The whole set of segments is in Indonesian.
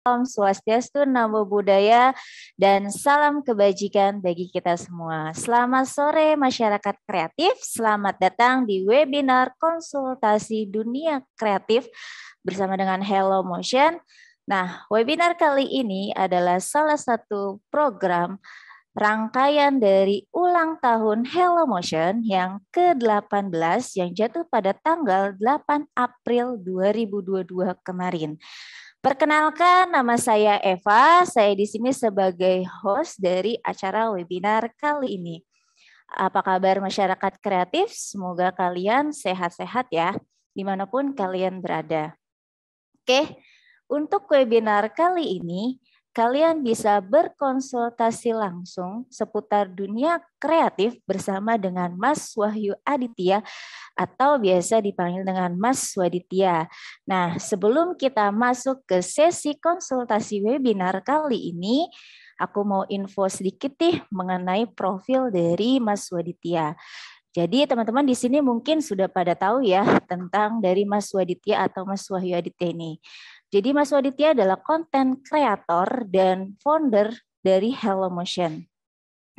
Om Swastiastu, Namo Buddhaya, dan salam kebajikan bagi kita semua. Selamat sore masyarakat kreatif, selamat datang di webinar konsultasi dunia kreatif bersama dengan Hello Motion. Nah, webinar kali ini adalah salah satu program rangkaian dari ulang tahun Hello Motion yang ke-18 yang jatuh pada tanggal 8 April 2022 kemarin. Perkenalkan, nama saya Eva. Saya di sini sebagai host dari acara webinar kali ini. Apa kabar masyarakat kreatif? Semoga kalian sehat-sehat ya, dimanapun kalian berada. Oke, untuk webinar kali ini, kalian bisa berkonsultasi langsung seputar dunia kreatif bersama dengan Mas Wahyu Aditya atau biasa dipanggil dengan Mas Waditya. Nah, sebelum kita masuk ke sesi konsultasi webinar kali ini, aku mau info sedikit nih mengenai profil dari Mas Waditya. Jadi teman-teman di sini mungkin sudah pada tahu ya tentang dari Mas Waditya atau Mas Wahyu Aditya ini. Jadi Mas Waditya adalah konten kreator dan founder dari Hello Motion.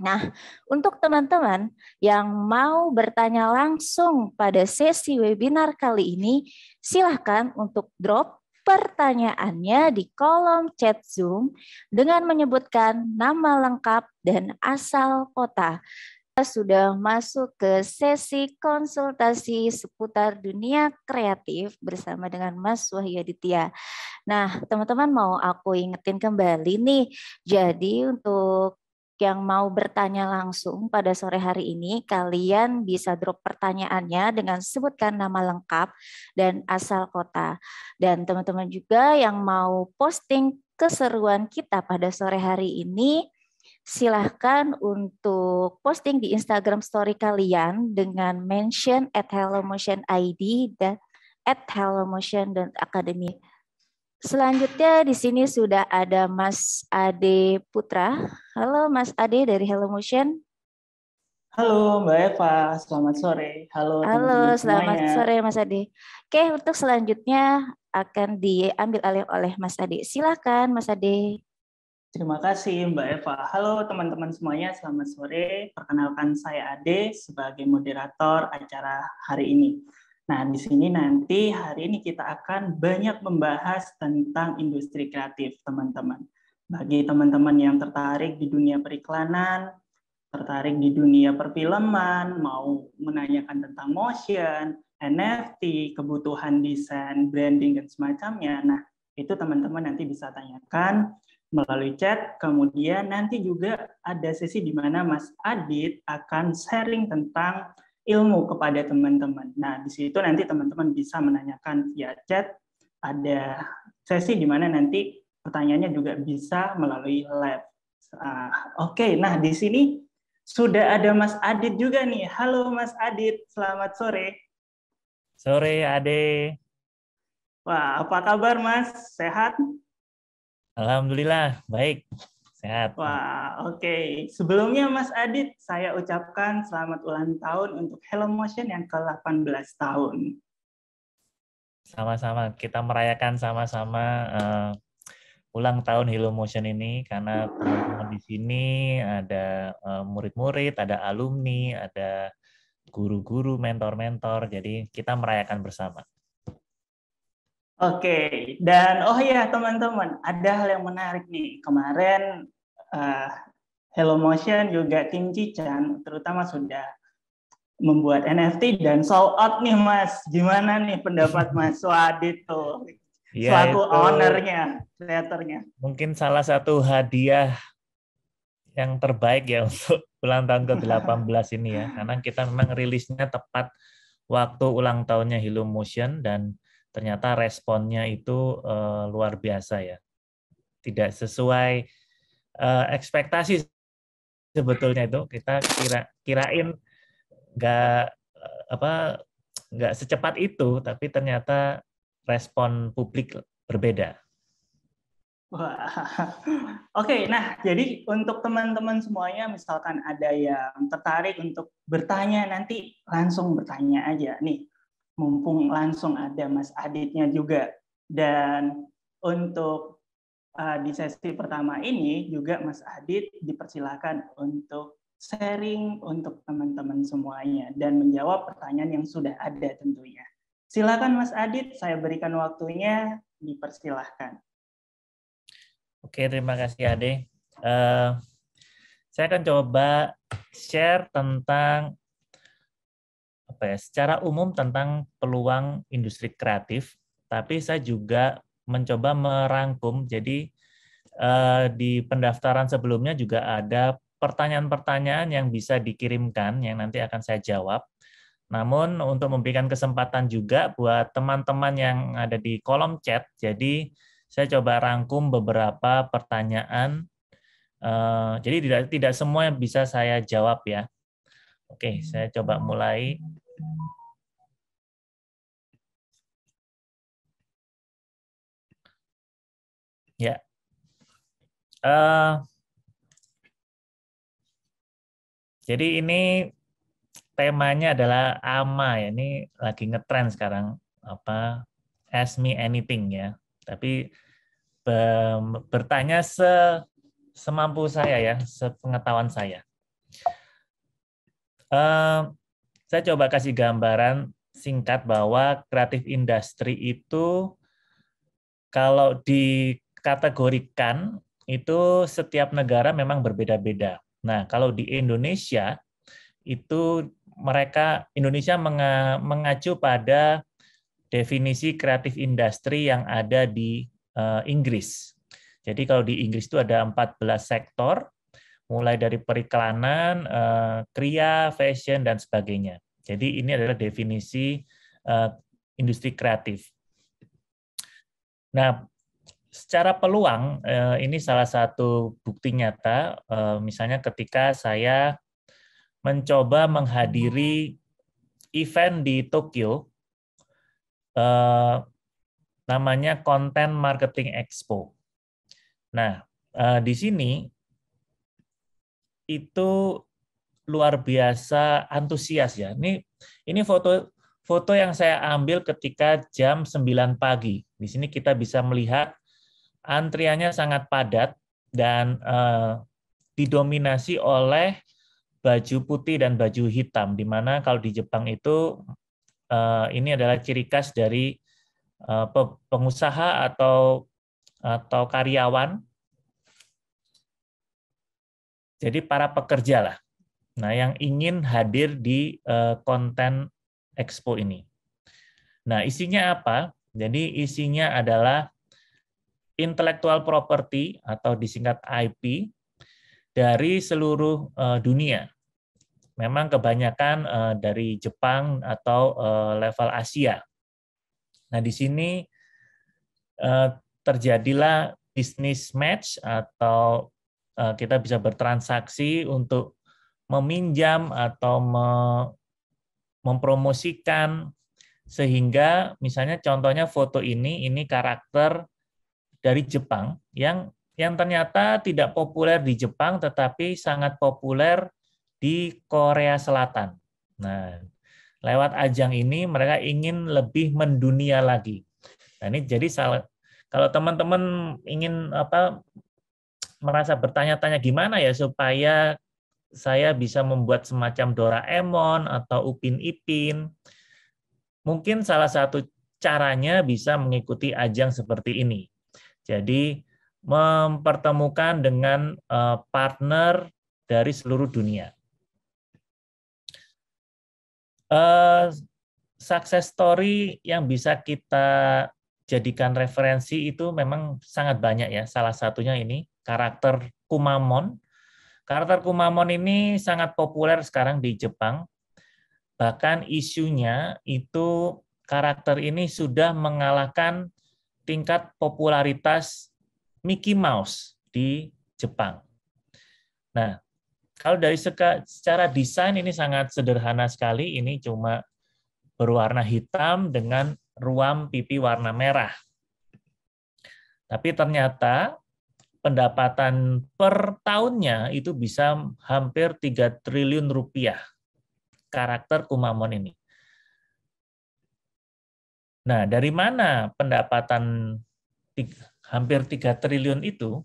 Nah, untuk teman-teman yang mau bertanya langsung pada sesi webinar kali ini, silahkan untuk drop pertanyaannya di kolom chat Zoom dengan menyebutkan nama lengkap dan asal kota. Sudah masuk ke sesi konsultasi seputar dunia kreatif bersama dengan Mas Wahyu Aditya. Nah, teman-teman mau aku ingetin kembali nih. Jadi untuk yang mau bertanya langsung pada sore hari ini, kalian bisa drop pertanyaannya dengan sebutkan nama lengkap dan asal kota. Dan teman-teman juga yang mau posting keseruan kita pada sore hari ini, silahkan untuk posting di Instagram story kalian dengan mention @hellomotion_id dan @hellomotion.academy. Selanjutnya di sini sudah ada Mas Ade Putra. Halo Mas Ade dari Hello Motion. Halo Mbak Eva, selamat sore. Halo teman-teman Halo, selamat semuanya. sore Mas Ade. Oke, untuk selanjutnya akan diambil alih oleh Mas Ade. Silakan Mas Ade. Terima kasih Mbak Eva. Halo teman-teman semuanya, selamat sore. Perkenalkan saya Ade sebagai moderator acara hari ini. Nah, di sini nanti hari ini kita akan banyak membahas tentang industri kreatif, teman-teman. Bagi teman-teman yang tertarik di dunia periklanan, tertarik di dunia perfilman, mau menanyakan tentang motion, NFT, kebutuhan desain, branding, dan semacamnya. Nah, itu teman-teman nanti bisa tanyakan melalui chat. Kemudian nanti juga ada sesi di mana Mas Adit akan sharing tentang ilmu kepada teman-teman. Nah, di situ nanti teman-teman bisa menanyakan via chat. Ada sesi di mana nanti pertanyaannya juga bisa melalui live. Oke, nah di sini sudah ada Mas Adit juga nih. Halo Mas Adit, selamat sore. Sore Ade. Wah, apa kabar Mas? Sehat? Alhamdulillah, baik. Sehat. Wah, oke. Sebelumnya Mas Adit, saya ucapkan selamat ulang tahun untuk Hello Motion yang ke-18 tahun. Sama-sama, kita merayakan sama-sama ulang tahun Hello Motion ini karena teman-teman di sini ada murid-murid, ada alumni, ada guru-guru, mentor-mentor. Jadi kita merayakan bersama. Oke, dan oh ya teman-teman, ada hal yang menarik nih. Kemarin Hello Motion juga tim Cican terutama sudah membuat NFT dan sold out nih Mas. Gimana nih pendapat Mas Wadid tuh? Ya, Selaku itu ownernya, kreatornya. mungkin salah satu hadiah yang terbaik ya untuk ulang tahun ke-18 ini ya. Karena kita memang rilisnya tepat waktu ulang tahunnya Hello Motion dan ternyata responnya itu luar biasa ya. Tidak sesuai ekspektasi sebetulnya itu. Kita kirain nggak secepat itu, tapi ternyata respon publik berbeda. Wah. Oke, nah jadi untuk teman-teman semuanya, misalkan ada yang tertarik untuk bertanya, nanti langsung bertanya aja nih. Mumpung langsung ada Mas Aditnya juga. Dan untuk di sesi pertama ini juga Mas Adit dipersilakan untuk sharing untuk teman-teman semuanya dan menjawab pertanyaan yang sudah ada tentunya. Silakan Mas Adit, saya berikan waktunya, dipersilahkan. Oke, terima kasih Ade. Saya akan coba share tentang secara umum tentang peluang industri kreatif, tapi saya juga mencoba merangkum. Jadi di pendaftaran sebelumnya juga ada pertanyaan-pertanyaan yang bisa dikirimkan yang nanti akan saya jawab. Namun untuk memberikan kesempatan juga buat teman-teman yang ada di kolom chat, jadi saya coba rangkum beberapa pertanyaan. Jadi tidak semua yang bisa saya jawab ya. Oke, saya coba mulai. Ya. Jadi ini temanya adalah AMA ya. Ini lagi ngetren sekarang apa? Ask me anything ya. Tapi bertanya semampu saya ya, sepengetahuan saya. Saya coba kasih gambaran singkat bahwa kreatif industri itu kalau dikategorikan itu setiap negara memang berbeda-beda. Nah, kalau di Indonesia itu Indonesia mengacu pada definisi kreatif industri yang ada di Inggris. Jadi kalau di Inggris itu ada 14 sektor, mulai dari periklanan, kria, fashion, dan sebagainya. Jadi ini adalah definisi industri kreatif. Nah, secara peluang, ini salah satu bukti nyata, misalnya ketika saya mencoba menghadiri event di Tokyo, namanya Content Marketing Expo. Nah, di sini itu luar biasa antusias ya. Ini foto yang saya ambil ketika jam 9 pagi. Di sini kita bisa melihat antriannya sangat padat dan didominasi oleh baju putih dan baju hitam, di mana kalau di Jepang itu ini adalah ciri khas dari pengusaha atau karyawan. Jadi para pekerja lah. Nah, yang ingin hadir di konten expo ini. Nah, isinya apa? Jadi isinya adalah intellectual property atau disingkat IP dari seluruh dunia. Memang kebanyakan dari Jepang atau level Asia. Nah, di sini terjadilah business match atau kita bisa bertransaksi untuk meminjam atau mempromosikan, sehingga misalnya contohnya foto ini karakter dari Jepang yang ternyata tidak populer di Jepang tetapi sangat populer di Korea Selatan. Nah, lewat ajang ini mereka ingin lebih mendunia lagi. Nah, ini jadi kalau teman-teman ingin merasa bertanya-tanya gimana ya supaya saya bisa membuat semacam Doraemon atau Upin Ipin, mungkin salah satu caranya bisa mengikuti ajang seperti ini. Jadi mempertemukan dengan partner dari seluruh dunia. Success story yang bisa kita jadikan referensi itu memang sangat banyak ya. Salah satunya ini karakter Kumamon. Karakter Kumamon ini sangat populer sekarang di Jepang. Bahkan isunya itu karakter ini sudah mengalahkan tingkat popularitas Mickey Mouse di Jepang. Nah, kalau dari secara desain ini sangat sederhana sekali. Ini cuma berwarna hitam dengan ruam pipi warna merah. Tapi ternyata pendapatan per tahunnya itu bisa hampir 3 triliun rupiah karakter Kumamon ini. Nah, dari mana pendapatan hampir 3 triliun itu,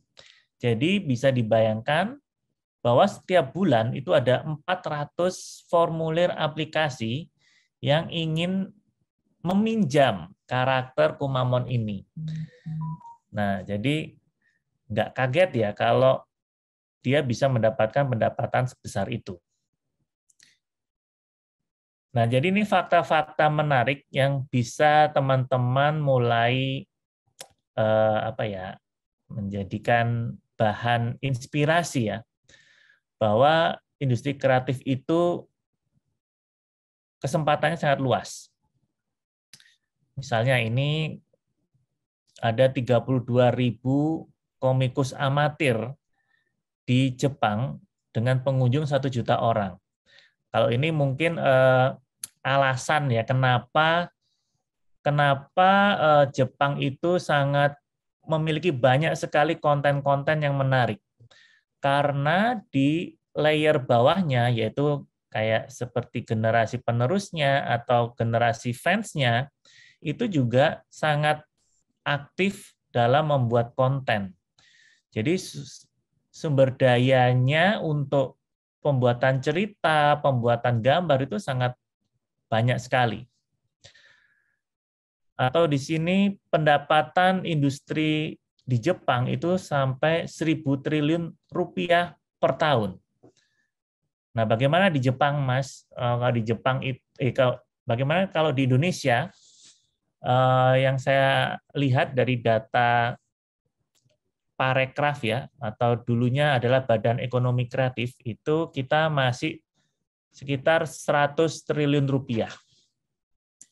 jadi bisa dibayangkan bahwa setiap bulan itu ada 400 formulir aplikasi yang ingin meminjam karakter Kumamon ini. Nah, jadi nggak kaget ya kalau dia bisa mendapatkan pendapatan sebesar itu. Nah, jadi ini fakta-fakta menarik yang bisa teman-teman mulai menjadikan bahan inspirasi ya, bahwa industri kreatif itu kesempatannya sangat luas. Misalnya ini ada 32.000 komikus amatir di Jepang dengan pengunjung 1 juta orang. Kalau ini mungkin alasan ya kenapa Jepang itu sangat memiliki banyak sekali konten-konten yang menarik. Karena di layer bawahnya, yaitu kayak seperti generasi penerusnya atau generasi fansnya, itu juga sangat aktif dalam membuat konten. Jadi sumber dayanya untuk pembuatan cerita, pembuatan gambar itu sangat banyak sekali. Atau di sini pendapatan industri di Jepang itu sampai 1.000 triliun rupiah per tahun. Nah, bagaimana di Jepang, Mas? Kalau di Jepang bagaimana kalau di Indonesia? Yang saya lihat dari data Parekraf ya, atau dulunya adalah Badan Ekonomi Kreatif, itu kita masih sekitar 100 triliun rupiah.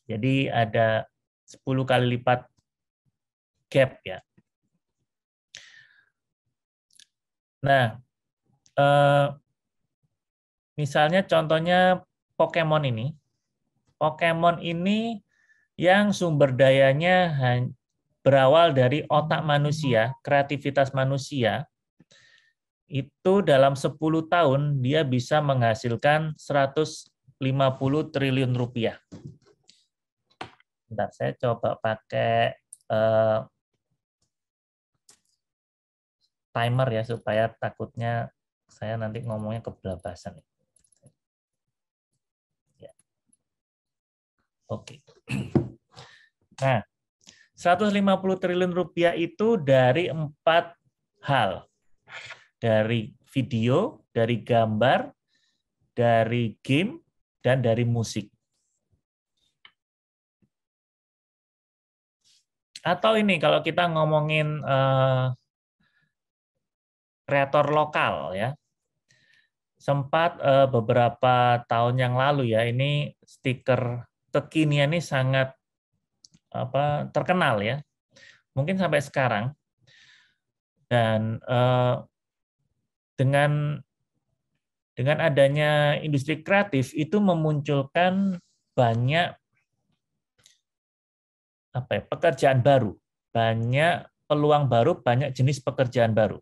Jadi ada 10 kali lipat gap ya. Nah, misalnya contohnya Pokemon ini. Pokemon ini yang sumber dayanya berawal dari otak manusia, kreativitas manusia, itu dalam 10 tahun dia bisa menghasilkan 150 triliun rupiah. Bentar, saya coba pakai timer ya, supaya takutnya saya nanti ngomongnya kebablasan. Ya. Oke. Nah, 150 triliun rupiah itu dari 4 hal. Dari video, dari gambar, dari game, dan dari musik. Atau ini kalau kita ngomongin kreator lokal ya, sempat beberapa tahun yang lalu ya, ini stiker kekinian ini sangat terkenal ya, mungkin sampai sekarang. Dan dengan adanya industri kreatif itu memunculkan banyak pekerjaan baru, banyak peluang baru, banyak jenis pekerjaan baru.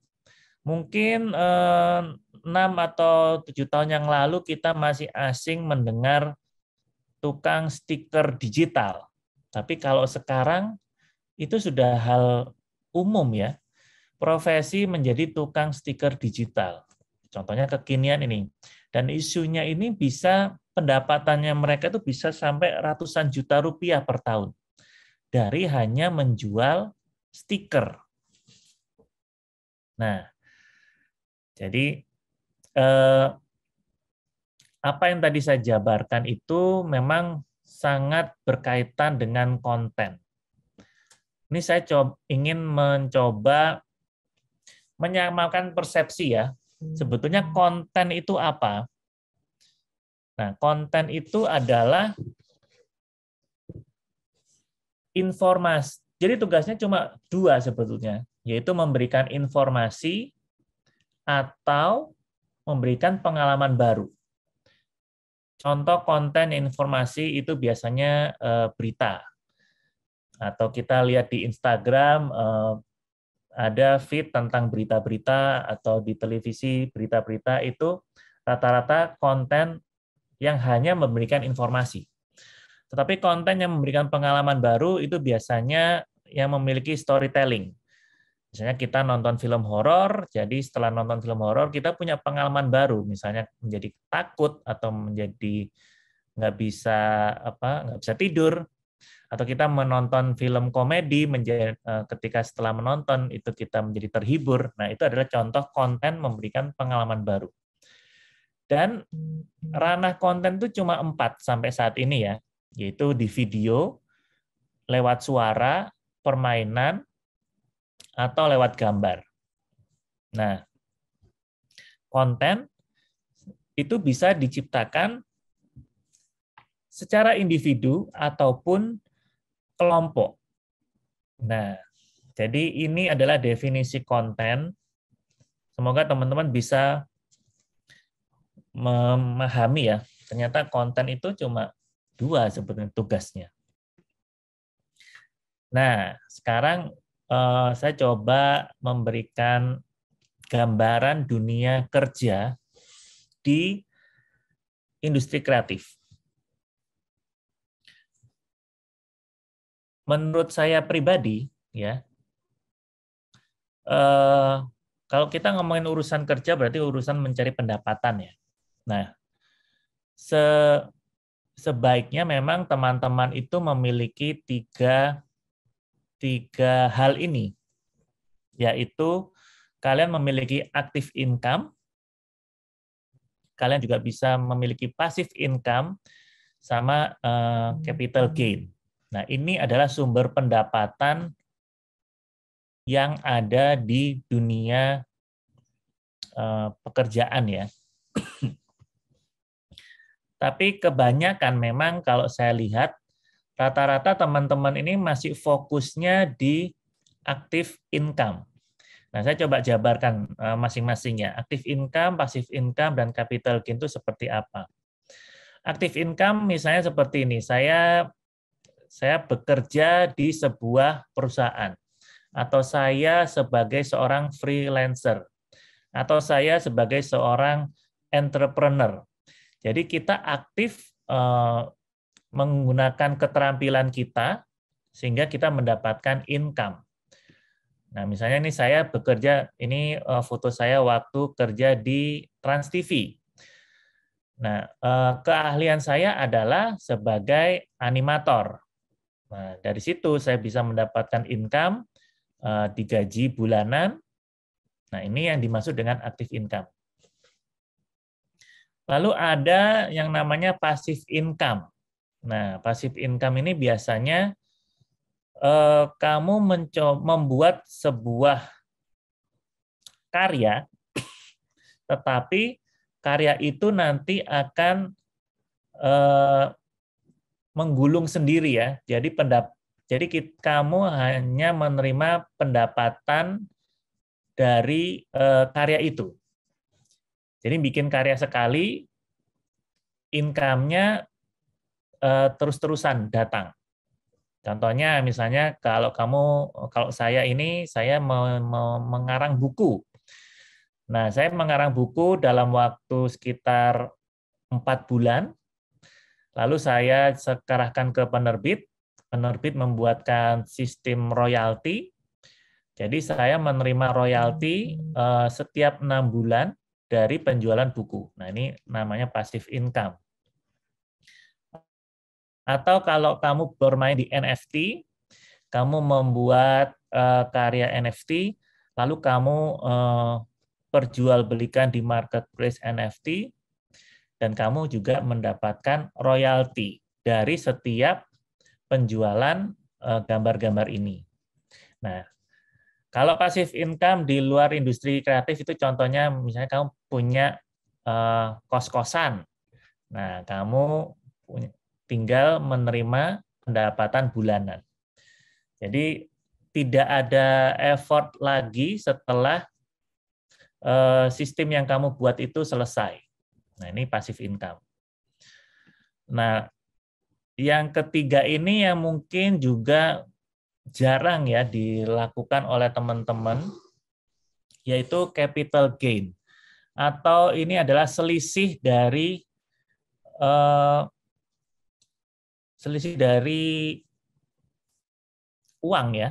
Mungkin 6 atau 7 tahun yang lalu kita masih asing mendengar tukang stiker digital. Tapi kalau sekarang itu sudah hal umum ya, profesi menjadi tukang stiker digital. Contohnya kekinian ini. Dan isunya ini bisa, pendapatannya mereka itu bisa sampai ratusan juta rupiah per tahun. Dari hanya menjual stiker. Nah, jadi apa yang tadi saya jabarkan itu memang sangat berkaitan dengan konten. Ini saya ingin mencoba menyamakan persepsi ya. Sebetulnya konten itu apa? Nah, konten itu adalah informasi. Jadi tugasnya cuma 2 sebetulnya, yaitu memberikan informasi atau memberikan pengalaman baru. Contoh konten informasi itu biasanya berita. Atau kita lihat di Instagram ada feed tentang berita-berita, atau di televisi berita-berita, itu rata-rata konten yang hanya memberikan informasi. Tetapi konten yang memberikan pengalaman baru itu biasanya yang memiliki storytelling. Misalnya kita nonton film horor, jadi setelah nonton film horor kita punya pengalaman baru, misalnya menjadi takut atau menjadi nggak bisa tidur, atau kita menonton film komedi ketika setelah menonton itu kita menjadi terhibur. Nah, itu adalah contoh konten memberikan pengalaman baru. Dan ranah konten itu cuma 4 sampai saat ini ya, yaitu di video, lewat suara, permainan, atau lewat gambar. Nah, konten itu bisa diciptakan secara individu ataupun kelompok. Nah, jadi ini adalah definisi konten. Semoga teman-teman bisa memahami ya. Ternyata konten itu cuma 2 sebetulnya tugasnya. Nah, sekarang saya coba memberikan gambaran dunia kerja di industri kreatif. Menurut saya pribadi, ya, kalau kita ngomongin urusan kerja berarti urusan mencari pendapatan ya. Nah, sebaiknya memang teman-teman itu memiliki tiga hal ini, yaitu kalian memiliki active income, kalian juga bisa memiliki passive income, sama capital gain. Nah, ini adalah sumber pendapatan yang ada di dunia pekerjaan ya. Tapi kebanyakan memang kalau saya lihat, rata-rata teman-teman ini masih fokusnya di active income. Nah, saya coba jabarkan masing-masingnya. Active income, passive income, dan capital gain itu seperti apa. Active income misalnya seperti ini, saya bekerja di sebuah perusahaan, atau saya sebagai seorang freelancer, atau saya sebagai seorang entrepreneur. Jadi kita aktif menggunakan keterampilan kita sehingga kita mendapatkan income. Nah, misalnya ini saya bekerja, ini foto saya waktu kerja di Trans TV. Nah, keahlian saya adalah sebagai animator. Nah, dari situ saya bisa mendapatkan income, digaji bulanan. Nah, ini yang dimaksud dengan active income. Lalu ada yang namanya passive income. Nah, passive income ini biasanya kamu membuat sebuah karya, tetapi karya itu nanti akan menggulung sendiri ya. Jadi kamu hanya menerima pendapatan dari karya itu. Jadi bikin karya sekali, income-nya terus-terusan datang. Contohnya misalnya kalau saya mengarang buku. Nah, saya mengarang buku dalam waktu sekitar 4 bulan. Lalu saya serahkan ke penerbit. Penerbit membuatkan sistem royalti. Jadi saya menerima royalti setiap 6 bulan dari penjualan buku. Nah, ini namanya passive income. Atau kalau kamu bermain di NFT, kamu membuat karya NFT, lalu kamu perjualbelikan di marketplace NFT, dan kamu juga mendapatkan royalti dari setiap penjualan gambar-gambar ini. Nah, kalau passive income di luar industri kreatif itu contohnya misalnya kamu punya kos-kosan. Nah, kamu tinggal menerima pendapatan bulanan. Jadi tidak ada effort lagi setelah sistem yang kamu buat itu selesai. Nah, ini passive income. Nah, yang ketiga ini yang mungkin juga jarang ya dilakukan oleh teman-teman, yaitu capital gain. Atau ini adalah selisih dari uang ya.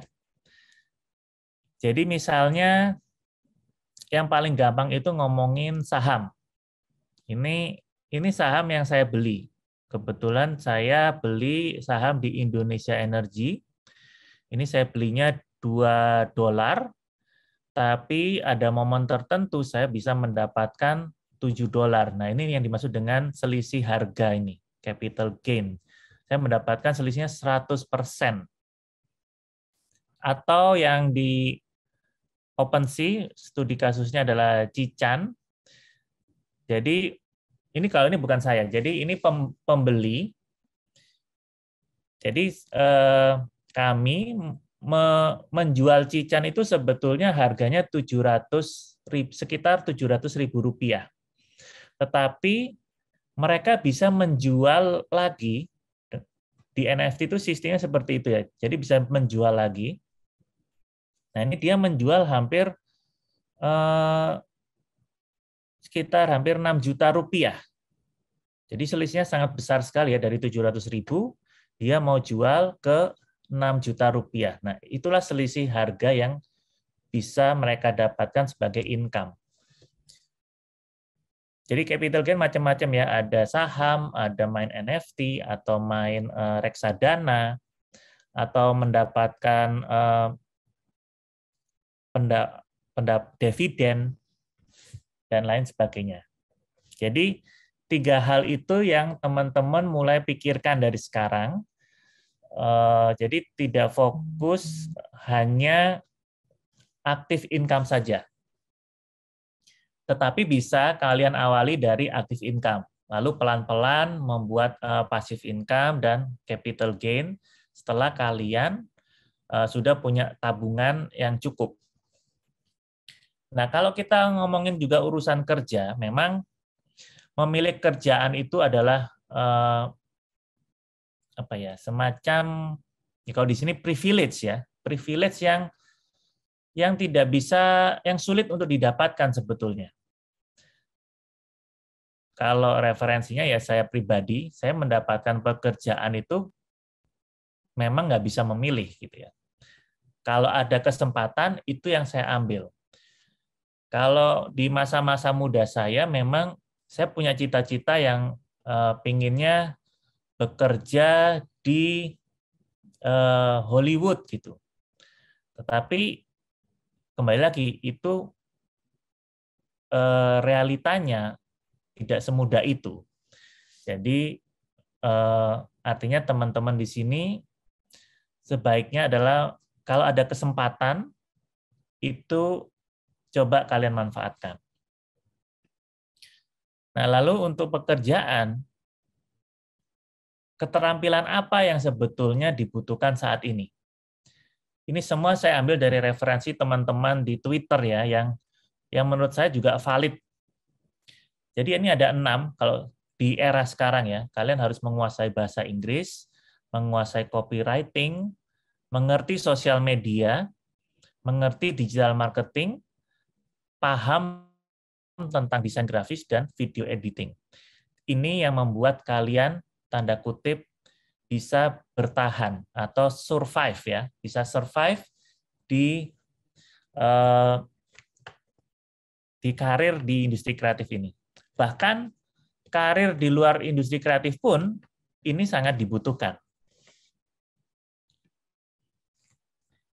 Jadi misalnya yang paling gampang itu ngomongin saham. Ini saham yang saya beli. Kebetulan saya beli saham di Indonesia Energy. Ini saya belinya $2, tapi ada momen tertentu saya bisa mendapatkan $7. Nah, ini yang dimaksud dengan selisih harga ini, capital gain. Saya mendapatkan selisihnya 100%. Atau yang di OpenSea, studi kasusnya adalah Cican. Jadi, ini kalau ini bukan saya. Jadi, ini pembeli. Jadi, kami menjual Cican itu sebetulnya harganya sekitar Rp700.000. Tetapi mereka bisa menjual lagi, di NFT itu sistemnya seperti itu ya. Jadi bisa menjual lagi. Nah, ini dia menjual hampir sekitar hampir Rp6 juta. Jadi selisihnya sangat besar sekali ya, dari 700.000 dia mau jual ke Rp6 juta. Nah, itulah selisih harga yang bisa mereka dapatkan sebagai income. Jadi capital gain macam-macam ya, ada saham, ada main NFT, atau main reksadana, atau mendapatkan dividen, dan lain sebagainya. Jadi 3 hal itu yang teman-teman mulai pikirkan dari sekarang. Jadi tidak fokus hanya aktif income saja. Tetapi bisa kalian awali dari aktif income. Lalu pelan-pelan membuat passive income dan capital gain setelah kalian sudah punya tabungan yang cukup. Nah, kalau kita ngomongin juga urusan kerja, memang memilih kerjaan itu adalah semacam, kalau di sini privilege ya, privilege yang tidak bisa, yang sulit untuk didapatkan sebetulnya. Kalau referensinya ya saya pribadi, saya mendapatkan pekerjaan itu memang nggak bisa memilih gitu ya. Kalau ada kesempatan itu yang saya ambil. Kalau di masa-masa muda saya, memang saya punya cita-cita yang pinginnya bekerja di Hollywood gitu. Tetapi kembali lagi itu realitanya tidak semudah itu. Jadi artinya teman-teman di sini sebaiknya adalah kalau ada kesempatan itu coba kalian manfaatkan. Nah, lalu untuk pekerjaan, keterampilan apa yang sebetulnya dibutuhkan saat ini? Ini semua saya ambil dari referensi teman-teman di Twitter ya, yang menurut saya juga valid. Jadi ini ada 6, kalau di era sekarang ya, kalian harus menguasai bahasa Inggris, menguasai copywriting, mengerti sosial media, mengerti digital marketing, paham tentang desain grafis dan video editing. Ini yang membuat kalian, tanda kutip, bisa bertahan atau survive ya, bisa survive di karir di industri kreatif ini. Bahkan karir di luar industri kreatif pun ini sangat dibutuhkan.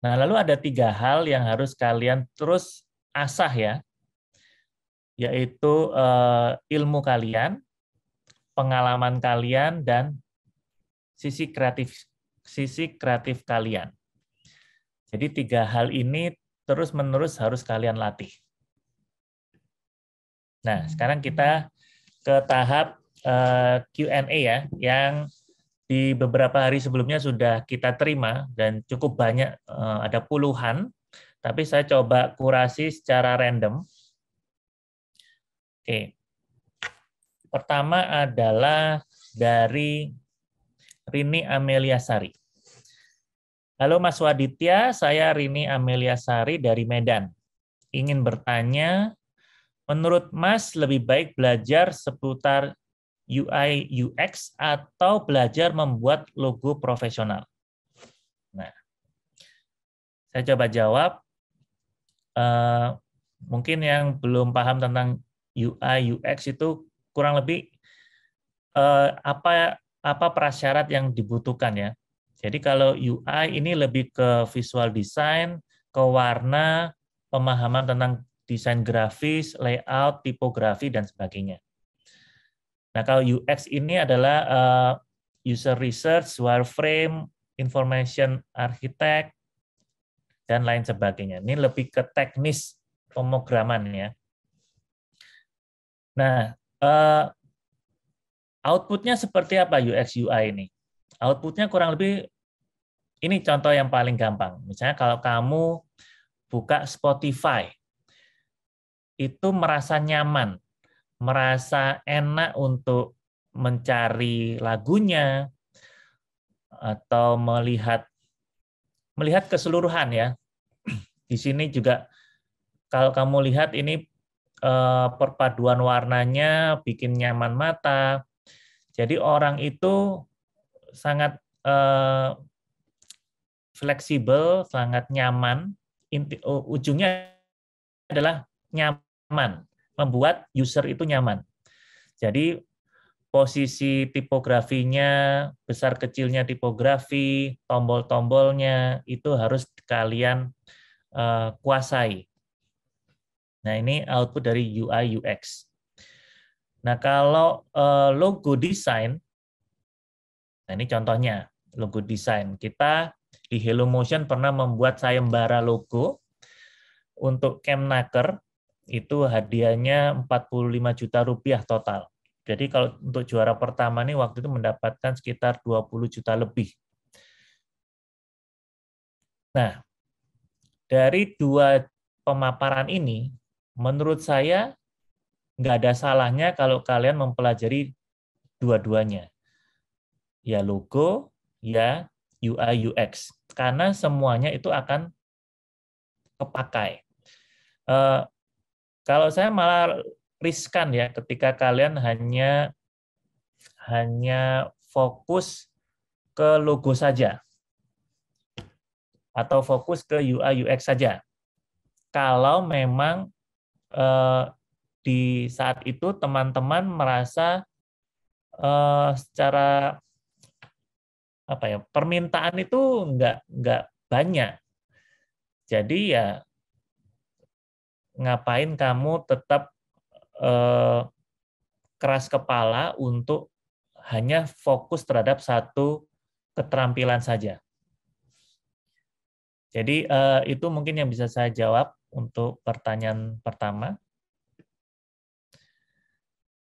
Nah, lalu ada 3 hal yang harus kalian terus asah ya, yaitu ilmu kalian, pengalaman kalian, dan sisi kreatif kalian. Jadi 3 hal ini terus-menerus harus kalian latih. Nah, sekarang kita ke tahap Q&A ya, yang di beberapa hari sebelumnya sudah kita terima dan cukup banyak, ada puluhan, tapi saya coba kurasi secara random. Oke. Pertama adalah dari Rini Ameliasari. Halo Mas Waditya, saya Rini Ameliasari dari Medan. Ingin bertanya, menurut Mas lebih baik belajar seputar UI UX atau belajar membuat logo profesional? Nah, saya coba jawab. mungkin yang belum paham tentang UI UX itu kurang lebih apa prasyarat yang dibutuhkan ya. Jadi kalau UI ini lebih ke visual design, ke warna, pemahaman tentang desain grafis, layout, tipografi dan sebagainya. Nah, kalau UX ini adalah user research, wireframe, information architect, dan lain sebagainya. Ini lebih ke teknis pemrograman ya. Nah, outputnya seperti apa UX UI ini? Outputnya kurang lebih, ini contoh yang paling gampang. Misalnya kalau kamu buka Spotify, itu merasa nyaman, merasa enak untuk mencari lagunya, atau melihat keseluruhan ya. Di sini juga kalau kamu lihat ini perpaduan warnanya bikin nyaman mata. Jadi orang itu sangat fleksibel, sangat nyaman. Ujungnya adalah nyaman, membuat user itu nyaman. Jadi posisi tipografinya, besar kecilnya tipografi, tombol-tombolnya itu harus kalian kuasai. Nah, ini output dari UI UX. Nah, kalau logo design, nah ini contohnya logo design. Kita di Hello Motion pernah membuat sayembara logo untuk Kemnaker, itu hadiahnya 45 juta rupiah total. Jadi kalau untuk juara pertama nih waktu itu mendapatkan sekitar 20 juta lebih. Nah, dari dua pemaparan ini, menurut saya nggak ada salahnya kalau kalian mempelajari dua-duanya. Ya logo, ya UI UX. Karena semuanya itu akan kepakai. Kalau saya malah riskan ya ketika kalian hanya fokus ke logo saja atau fokus ke UI UX saja. Kalau memang di saat itu teman-teman merasa secara permintaan itu nggak banyak. Jadi ya ngapain kamu tetap keras kepala untuk hanya fokus terhadap satu keterampilan saja. Jadi itu mungkin yang bisa saya jawab untuk pertanyaan pertama.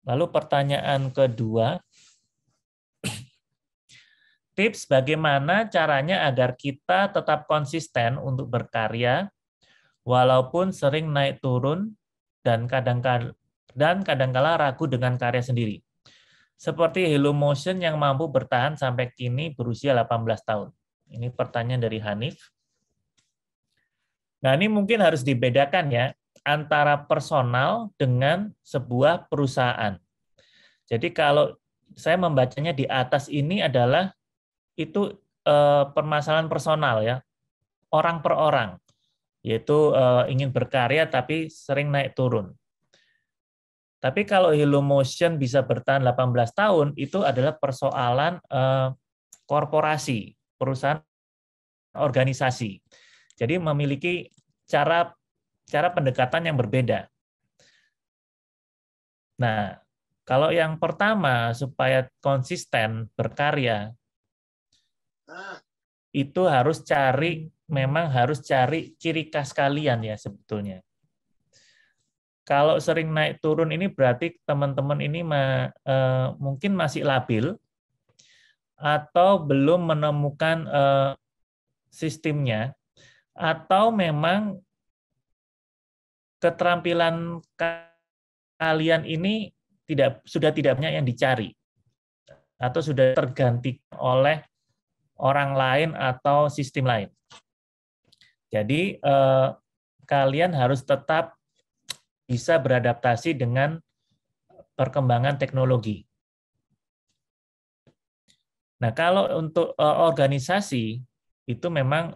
Lalu pertanyaan kedua, tips bagaimana caranya agar kita tetap konsisten untuk berkarya walaupun sering naik turun dan kadang-kala ragu dengan karya sendiri. Seperti Hello Motion yang mampu bertahan sampai kini berusia 18 tahun. Ini pertanyaan dari Hanif. Nah, ini mungkin harus dibedakan ya antara personal dengan sebuah perusahaan. Jadi kalau saya membacanya di atas ini adalah itu permasalahan personal ya, orang per orang, yaitu ingin berkarya tapi sering naik turun. Tapi kalau Hello Motion bisa bertahan 18 tahun, itu adalah persoalan korporasi, perusahaan organisasi. Jadi memiliki cara pendekatan yang berbeda. Nah, kalau yang pertama supaya konsisten berkarya, itu memang harus cari ciri khas kalian ya sebetulnya. Kalau sering naik turun ini berarti teman-teman ini mungkin masih labil atau belum menemukan sistemnya, atau memang keterampilan kalian ini sudah tidak banyak yang dicari atau sudah terganti oleh orang lain atau sistem lain. Jadi kalian harus tetap bisa beradaptasi dengan perkembangan teknologi. Nah, kalau untuk organisasi itu memang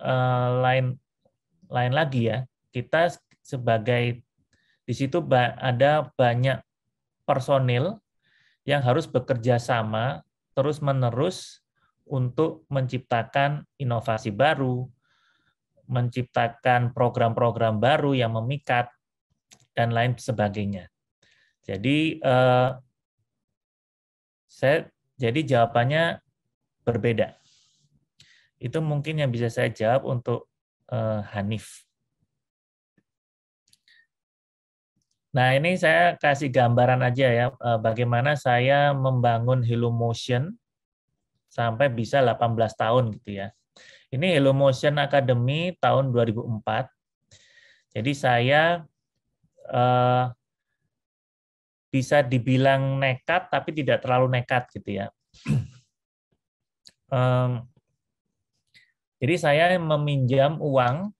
lain lagi ya. Kita sebagai di situ ada banyak personil yang harus bekerja sama terus-menerus untuk menciptakan inovasi baru, menciptakan program-program baru yang memikat, dan lain sebagainya. Jadi jadi jawabannya berbeda. Itu mungkin yang bisa saya jawab untuk Hanif. Nah, ini saya kasih gambaran aja ya, bagaimana saya membangun Hello Motion sampai bisa 18 tahun gitu ya. Ini Hello Motion Academy tahun 2004. Jadi saya bisa dibilang nekat, tapi tidak terlalu nekat gitu ya. Jadi saya meminjam uang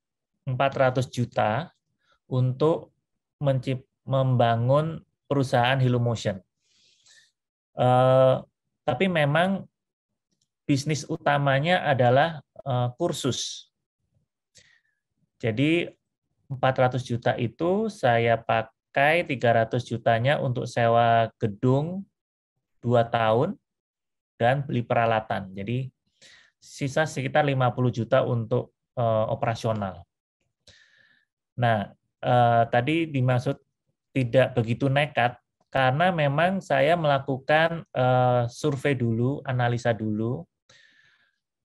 400 juta untuk membangun perusahaan Hello Motion. Tapi memang bisnis utamanya adalah kursus. Jadi 400 juta itu saya pakai 300 jutanya untuk sewa gedung 2 tahun dan beli peralatan. Jadi sisa sekitar 50 juta untuk operasional. Nah, tadi dimaksud tidak begitu nekat karena memang saya melakukan survei dulu, analisa dulu,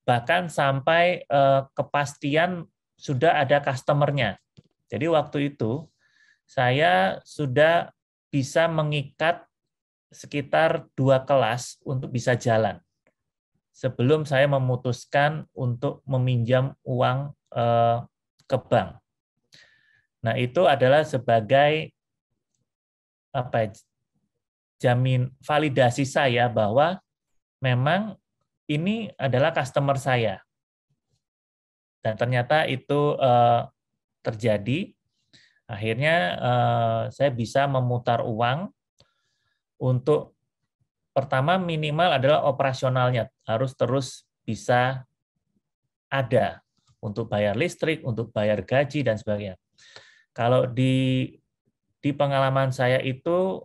bahkan sampai kepastian sudah ada customer-nya. Jadi waktu itu saya sudah bisa mengikat sekitar 2 kelas untuk bisa jalan sebelum saya memutuskan untuk meminjam uang ke bank. Nah, itu adalah sebagai validasi saya bahwa memang ini adalah customer saya. Dan ternyata itu terjadi. Akhirnya saya bisa memutar uang untuk pertama minimal adalah operasionalnya harus terus bisa ada untuk bayar listrik, untuk bayar gaji dan sebagainya. Kalau di pengalaman saya itu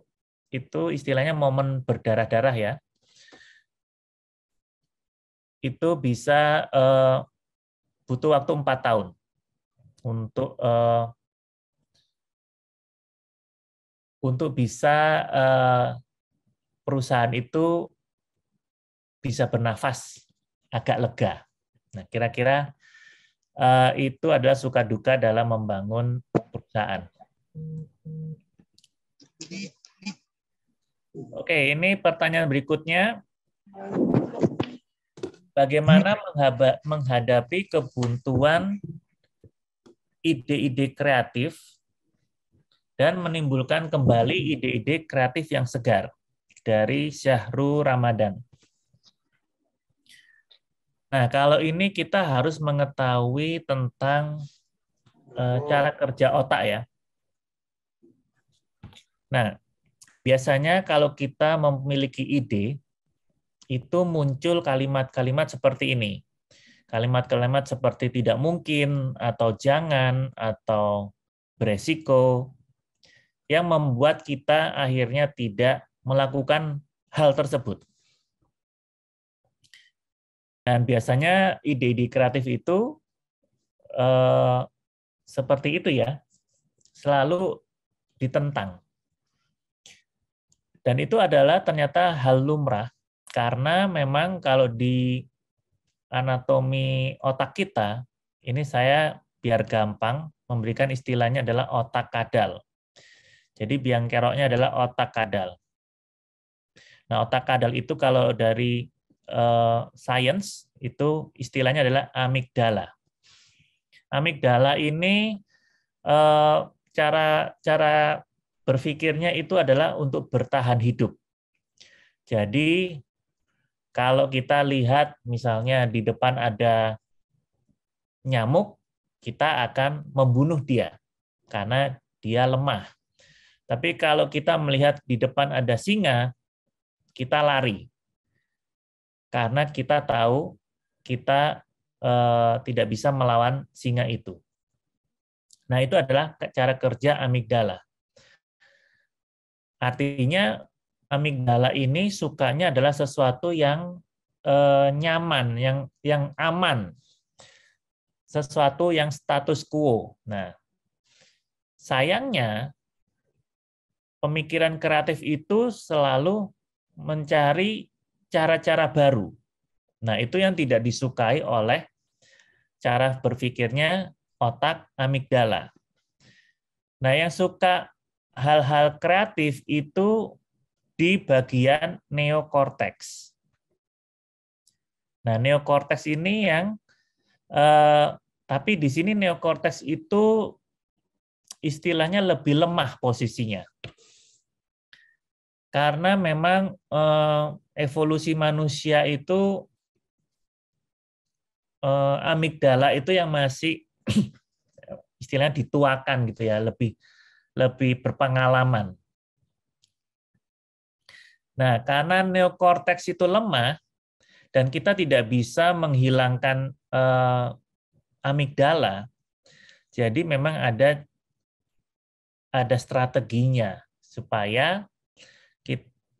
istilahnya momen berdarah-darah ya. Itu bisa butuh waktu 4 tahun untuk bisa perusahaan itu bisa bernafas agak lega. Nah, kira-kira itu adalah suka duka dalam membangun perusahaan. Oke, ini pertanyaan berikutnya. Bagaimana menghadapi kebuntuan ide-ide kreatif dan menimbulkan kembali ide-ide kreatif yang segar? Dari Syahrul Ramadan. Nah, kalau ini kita harus mengetahui tentang cara kerja otak ya. Nah, biasanya kalau kita memiliki ide, itu muncul kalimat-kalimat seperti ini. Kalimat-kalimat seperti tidak mungkin, atau jangan, atau beresiko, yang membuat kita akhirnya tidak melakukan hal tersebut. Dan biasanya ide-ide kreatif itu seperti itu ya, selalu ditentang. Dan itu adalah ternyata hal lumrah, karena memang kalau di anatomi otak kita, ini saya biar gampang memberikan istilahnya adalah otak kadal. Jadi biang keroknya adalah otak kadal. Nah, otak kadal itu kalau dari sains itu istilahnya adalah amigdala. Amigdala ini cara berpikirnya itu adalah untuk bertahan hidup. Jadi kalau kita lihat misalnya di depan ada nyamuk, kita akan membunuh dia karena dia lemah. Tapi kalau kita melihat di depan ada singa, kita lari. Karena kita tahu kita tidak bisa melawan singa itu. Nah, itu adalah cara kerja amigdala. Artinya amigdala ini sukanya adalah sesuatu yang nyaman, yang aman, sesuatu yang status quo. Nah, sayangnya pemikiran kreatif itu selalu mencari cara-cara baru. Nah, itu yang tidak disukai oleh cara berpikirnya otak amigdala. Nah, yang suka hal-hal kreatif itu di bagian neokorteks. Nah, neokorteks ini yang tapi di sini neokorteks itu istilahnya lebih lemah posisinya. Karena memang evolusi manusia itu amigdala itu yang masih istilahnya dituakan gitu ya, lebih berpengalaman. Nah, karena neokorteks itu lemah dan kita tidak bisa menghilangkan amigdala, jadi memang ada strateginya supaya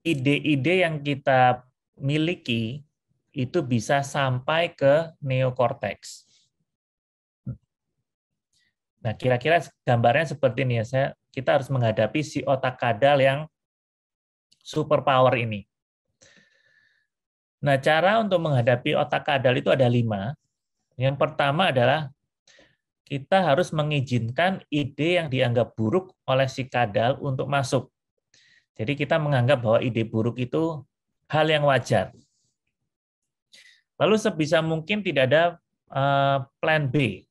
ide-ide yang kita miliki itu bisa sampai ke neokorteks. Nah, kira-kira gambarnya seperti ini ya. Kita harus menghadapi si otak kadal yang superpower ini. Nah, cara untuk menghadapi otak kadal itu ada 5. Yang pertama adalah kita harus mengizinkan ide yang dianggap buruk oleh si kadal untuk masuk. Jadi kita menganggap bahwa ide buruk itu hal yang wajar. Lalu sebisa mungkin tidak ada plan B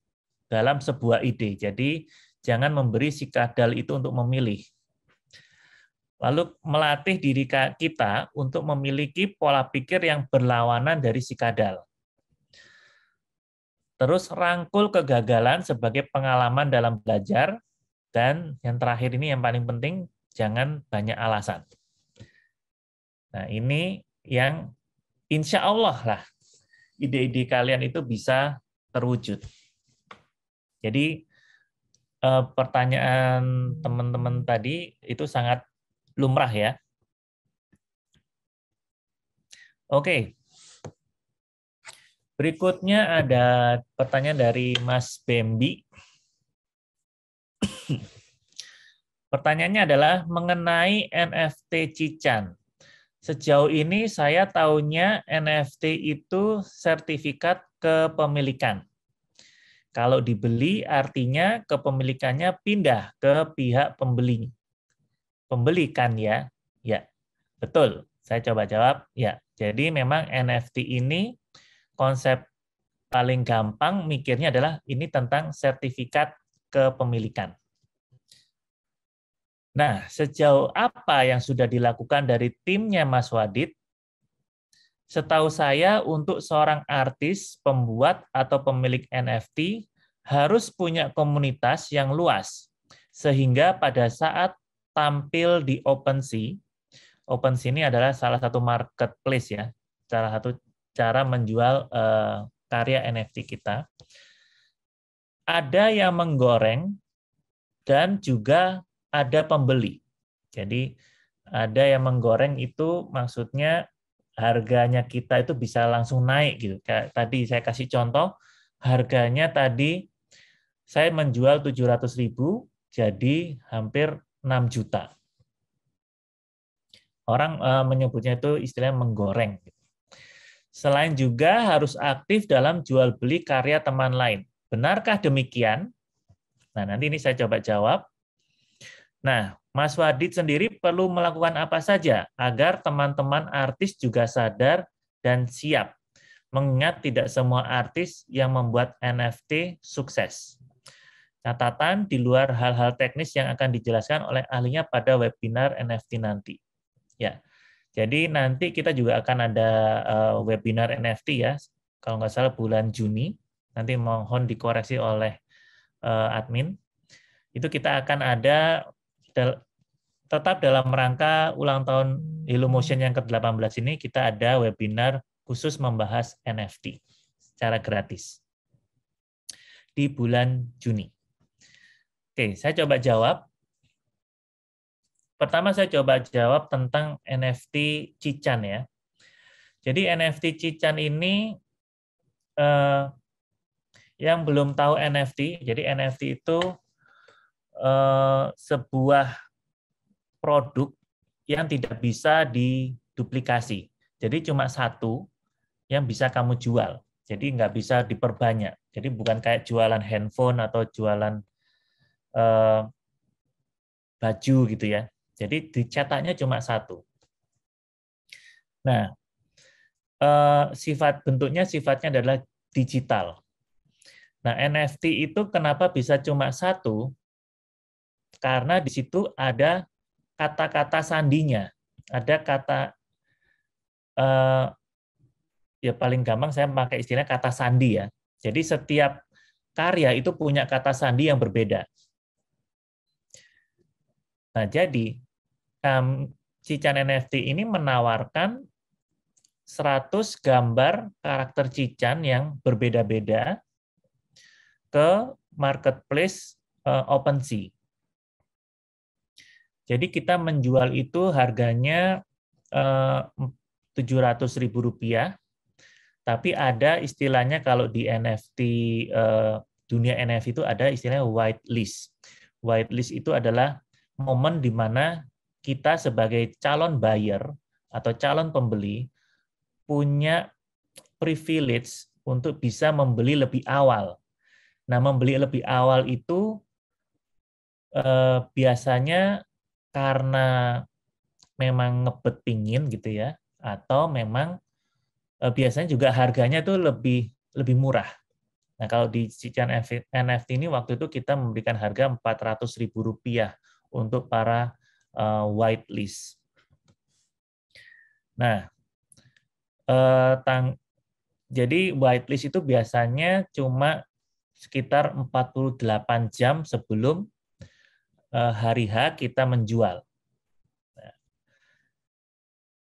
dalam sebuah ide. Jadi jangan memberi si kadal itu untuk memilih. Lalu melatih diri kita untuk memiliki pola pikir yang berlawanan dari si kadal. Terus rangkul kegagalan sebagai pengalaman dalam belajar. Dan yang terakhir ini yang paling penting, jangan banyak alasan. Nah, ini yang insya Allah lah ide-ide kalian itu bisa terwujud. Jadi pertanyaan teman-teman tadi itu sangat lumrah ya. Oke. Berikutnya ada pertanyaan dari Mas Bembi. Pertanyaannya adalah mengenai NFT Cican. Sejauh ini saya tahunya NFT itu sertifikat kepemilikan. Kalau dibeli artinya kepemilikannya pindah ke pihak pembeli. Pembeli kan ya? Ya, betul. Saya coba jawab. Ya, jadi memang NFT ini konsep paling gampang mikirnya adalah ini tentang sertifikat kepemilikan. Nah, sejauh apa yang sudah dilakukan dari timnya Mas Wadid? Setahu saya untuk seorang artis, pembuat, atau pemilik NFT harus punya komunitas yang luas. Sehingga pada saat tampil di OpenSea, OpenSea ini adalah salah satu marketplace ya, salah satu cara menjual karya NFT kita. Ada yang menggoreng dan juga ada pembeli. Jadi ada yang menggoreng itu maksudnya harganya kita itu bisa langsung naik gitu. Kayak tadi saya kasih contoh, harganya tadi saya menjual 700.000 jadi hampir 6 juta. Orang menyebutnya itu istilahnya menggoreng. Selain juga harus aktif dalam jual beli karya teman lain. Benarkah demikian? Nah, nanti ini saya coba jawab. Nah, Mas Wadid sendiri perlu melakukan apa saja agar teman-teman artis juga sadar dan siap, mengingat tidak semua artis yang membuat NFT sukses. Catatan di luar hal-hal teknis yang akan dijelaskan oleh ahlinya pada webinar NFT nanti. Ya, jadi nanti kita juga akan ada webinar NFT ya, kalau nggak salah bulan Juni. Nanti mohon dikoreksi oleh admin. Itu kita akan ada tetap dalam rangka ulang tahun HelloMotion yang ke-18 ini, kita ada webinar khusus membahas NFT secara gratis di bulan Juni. Oke, saya coba jawab. Pertama saya coba jawab tentang NFT Cican ya. Jadi NFT Cican ini yang belum tahu NFT, jadi NFT itu sebuah produk yang tidak bisa diduplikasi. Jadi cuma satu yang bisa kamu jual. Jadi nggak bisa diperbanyak. Jadi bukan kayak jualan handphone atau jualan baju gitu ya. Jadi dicetaknya cuma satu. Nah, sifatnya adalah digital. Nah, NFT itu kenapa bisa cuma satu? Karena di situ ada kata-kata sandinya. Ada kata, ya paling gampang saya pakai istilah kata sandi ya. Jadi setiap karya itu punya kata sandi yang berbeda. Nah, jadi Cican NFT ini menawarkan 100 gambar karakter Cican yang berbeda-beda ke marketplace OpenSea. Jadi kita menjual itu harganya Rp700.000, tapi ada istilahnya kalau di NFT, dunia NFT itu ada istilahnya whitelist. Whitelist itu adalah momen di mana kita sebagai calon buyer atau calon pembeli punya privilege untuk bisa membeli lebih awal. Nah, membeli lebih awal itu biasanya karena memang ngebet pingin gitu ya, atau memang biasanya juga harganya tuh lebih murah. Nah, kalau di Cican NFT ini waktu itu kita memberikan harga Rp400.000 untuk para whitelist. Nah, jadi whitelist itu biasanya cuma sekitar 48 jam sebelum hari H kita menjual. Nah,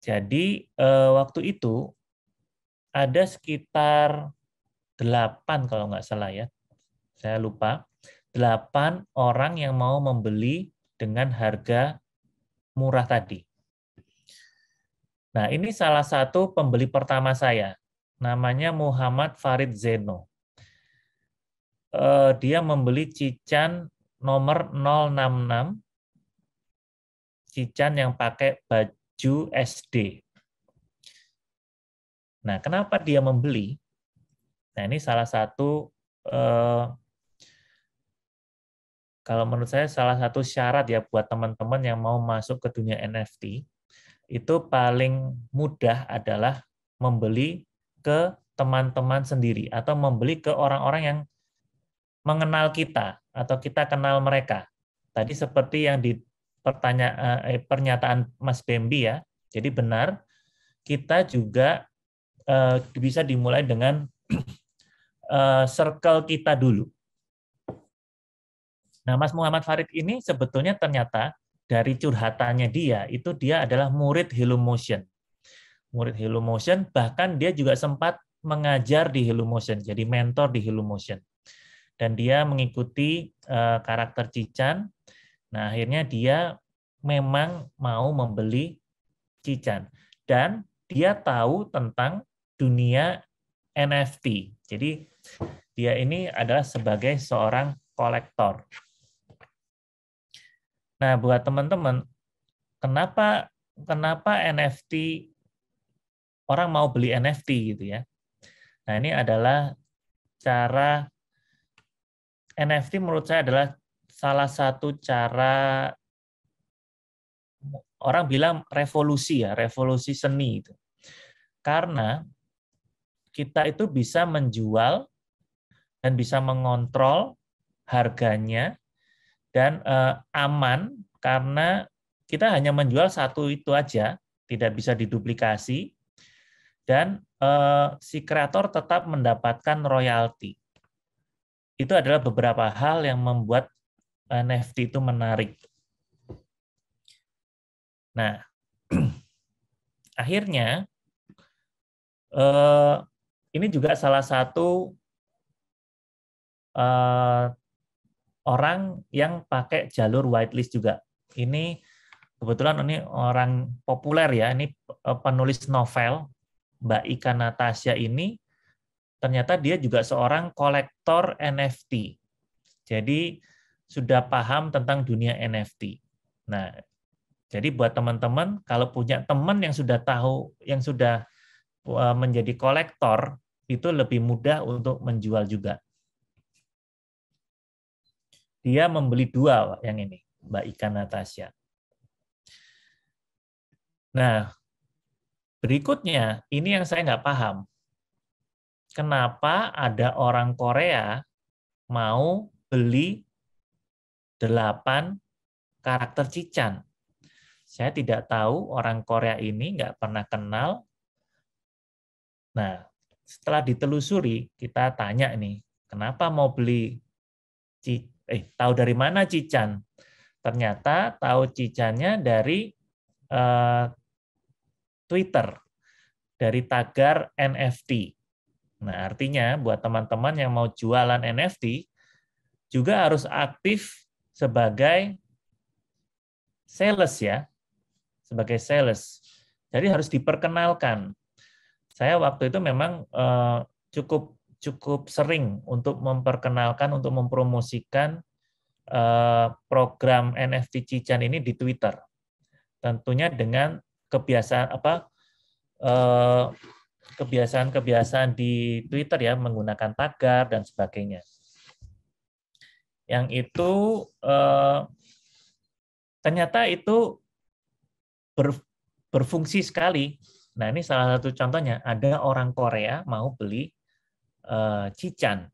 jadi waktu itu ada sekitar 8 kalau nggak salah ya, saya lupa, 8 orang yang mau membeli dengan harga murah tadi. Nah, ini salah satu pembeli pertama saya, namanya Muhammad Farid Zeno. Dia membeli Cican nomor 066, Cican yang pakai baju SD. Nah, kenapa dia membeli? Nah, ini salah satu, kalau menurut saya salah satu syarat ya buat teman-teman yang mau masuk ke dunia NFT, itu paling mudah adalah membeli ke teman-teman sendiri atau membeli ke orang-orang yang mengenal kita atau kita kenal mereka. Tadi seperti yang di pernyataan Mas Bembi ya, jadi benar kita juga bisa dimulai dengan circle kita dulu. Nah, Mas Muhammad Farid ini sebetulnya ternyata dari curhatannya dia adalah murid HelloMotion. Murid HelloMotion, bahkan dia juga sempat mengajar di HelloMotion, jadi mentor di HelloMotion. Dan dia mengikuti karakter Cican. Nah, akhirnya dia memang mau membeli Cican. Dan dia tahu tentang dunia NFT. Jadi dia ini adalah sebagai seorang kolektor. Nah, buat teman-teman, kenapa NFT orang mau beli NFT gitu ya? Nah, ini adalah cara NFT menurut saya adalah salah satu cara orang bilang revolusi ya, revolusi seni itu. Karena kita itu bisa menjual dan bisa mengontrol harganya dan aman karena kita hanya menjual satu itu aja, tidak bisa diduplikasi, dan si kreator tetap mendapatkan royalti. Itu adalah beberapa hal yang membuat NFT itu menarik. Nah, akhirnya ini juga salah satu orang yang pakai jalur whitelist juga. Ini kebetulan ini orang populer ya, ini penulis novel, Mbak Ika Natasha ini, ternyata dia juga seorang kolektor NFT. Jadi sudah paham tentang dunia NFT. Nah, jadi buat teman-teman, kalau punya teman yang sudah tahu, yang sudah menjadi kolektor, itu lebih mudah untuk menjual juga. Dia membeli 2 yang ini, Mbak Ika Natasha. Nah, berikutnya, ini yang saya nggak paham. Kenapa ada orang Korea mau beli 8 karakter Cican? Saya tidak tahu, orang Korea ini nggak pernah kenal. Nah, setelah ditelusuri, kita tanya nih, kenapa mau beli tahu dari mana Cican? Ternyata tahu Cicannya dari Twitter, dari tagar NFT. Nah, artinya buat teman-teman yang mau jualan NFT, juga harus aktif sebagai sales ya, sebagai sales. Jadi harus diperkenalkan. Saya waktu itu memang cukup sering untuk memperkenalkan, untuk mempromosikan program NFT Cican ini di Twitter. Tentunya dengan kebiasaan di Twitter ya, menggunakan tagar dan sebagainya. Yang itu ternyata itu berfungsi sekali. Nah, ini salah satu contohnya, ada orang Korea mau beli Cican.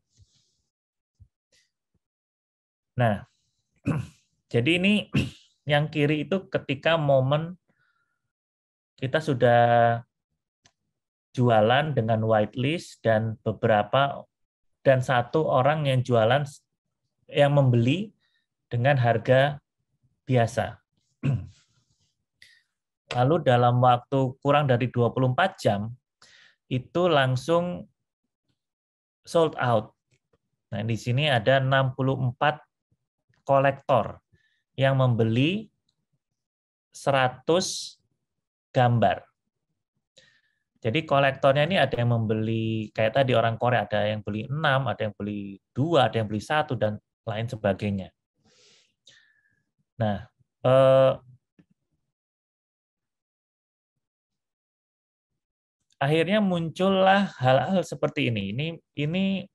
Nah, jadi ini yang kiri itu ketika momen kita sudah jualan dengan whitelist dan satu orang yang jualan, yang membeli dengan harga biasa. Lalu dalam waktu kurang dari 24 jam, itu langsung sold out. Nah, di sini ada 64 kolektor yang membeli 100 gambar. Jadi kolektornya ini ada yang membeli, kayak tadi orang Korea, ada yang beli 6, ada yang beli 2, ada yang beli 1, dan lain sebagainya. Nah, akhirnya muncullah hal-hal seperti ini. Ini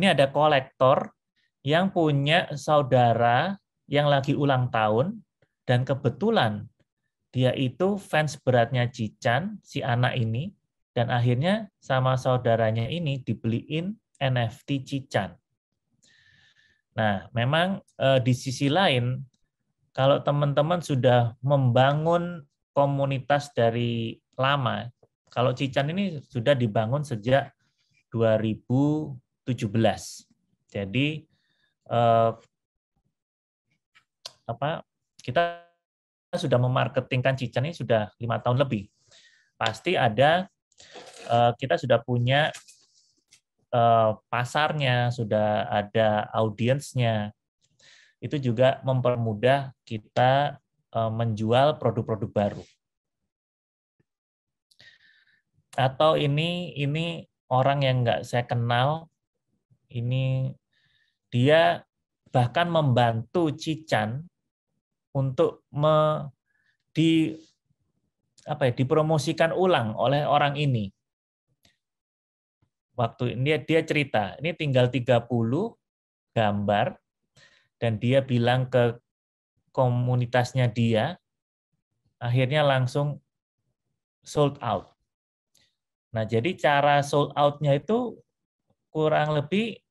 ada kolektor yang punya saudara yang lagi ulang tahun, dan kebetulan dia itu fans beratnya Cican, si anak ini, dan akhirnya sama saudaranya ini dibeliin NFT Cican. Nah, memang di sisi lain, kalau teman-teman sudah membangun komunitas dari lama, kalau Cican ini sudah dibangun sejak 2017. Jadi kita sudah memarketingkan Cican ini sudah 5 tahun lebih. Pasti ada, kita sudah punya pasarnya, sudah ada audiensnya. Itu juga mempermudah kita menjual produk-produk baru. Atau ini orang yang nggak saya kenal, ini dia bahkan membantu Cican untuk dipromosikan ulang oleh orang ini. Waktu ini dia cerita, ini tinggal 30 gambar, dan dia bilang ke komunitasnya dia, akhirnya langsung sold out. Nah, jadi cara sold out-nya itu kurang lebih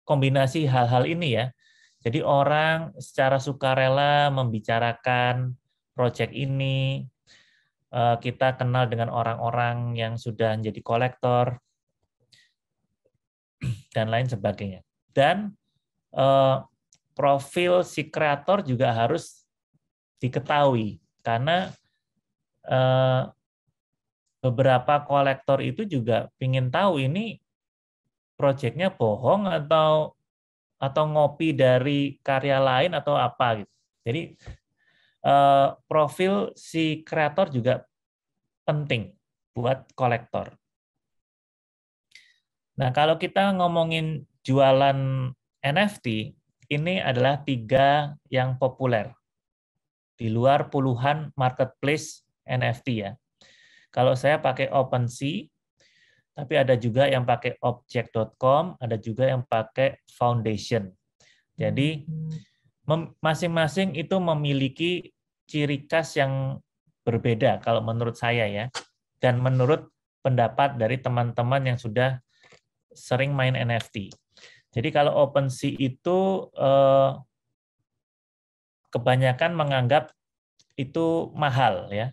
kombinasi hal-hal ini ya. Jadi orang secara sukarela membicarakan proyek ini, kita kenal dengan orang-orang yang sudah menjadi kolektor, dan lain sebagainya. Dan profil si kreator juga harus diketahui, karena beberapa kolektor itu juga ingin tahu ini proyeknya bohong atau atau ngopi dari karya lain atau apa gitu. Jadi profil si kreator juga penting buat kolektor. Nah, kalau kita ngomongin jualan NFT, ini adalah 3 yang populer di luar puluhan marketplace NFT ya. Kalau saya pakai OpenSea, tapi ada juga yang pakai object.com, ada juga yang pakai Foundation. Jadi masing-masing itu memiliki ciri khas yang berbeda kalau menurut saya ya, dan menurut pendapat dari teman-teman yang sudah sering main NFT. Jadi kalau OpenSea itu kebanyakan menganggap itu mahal ya,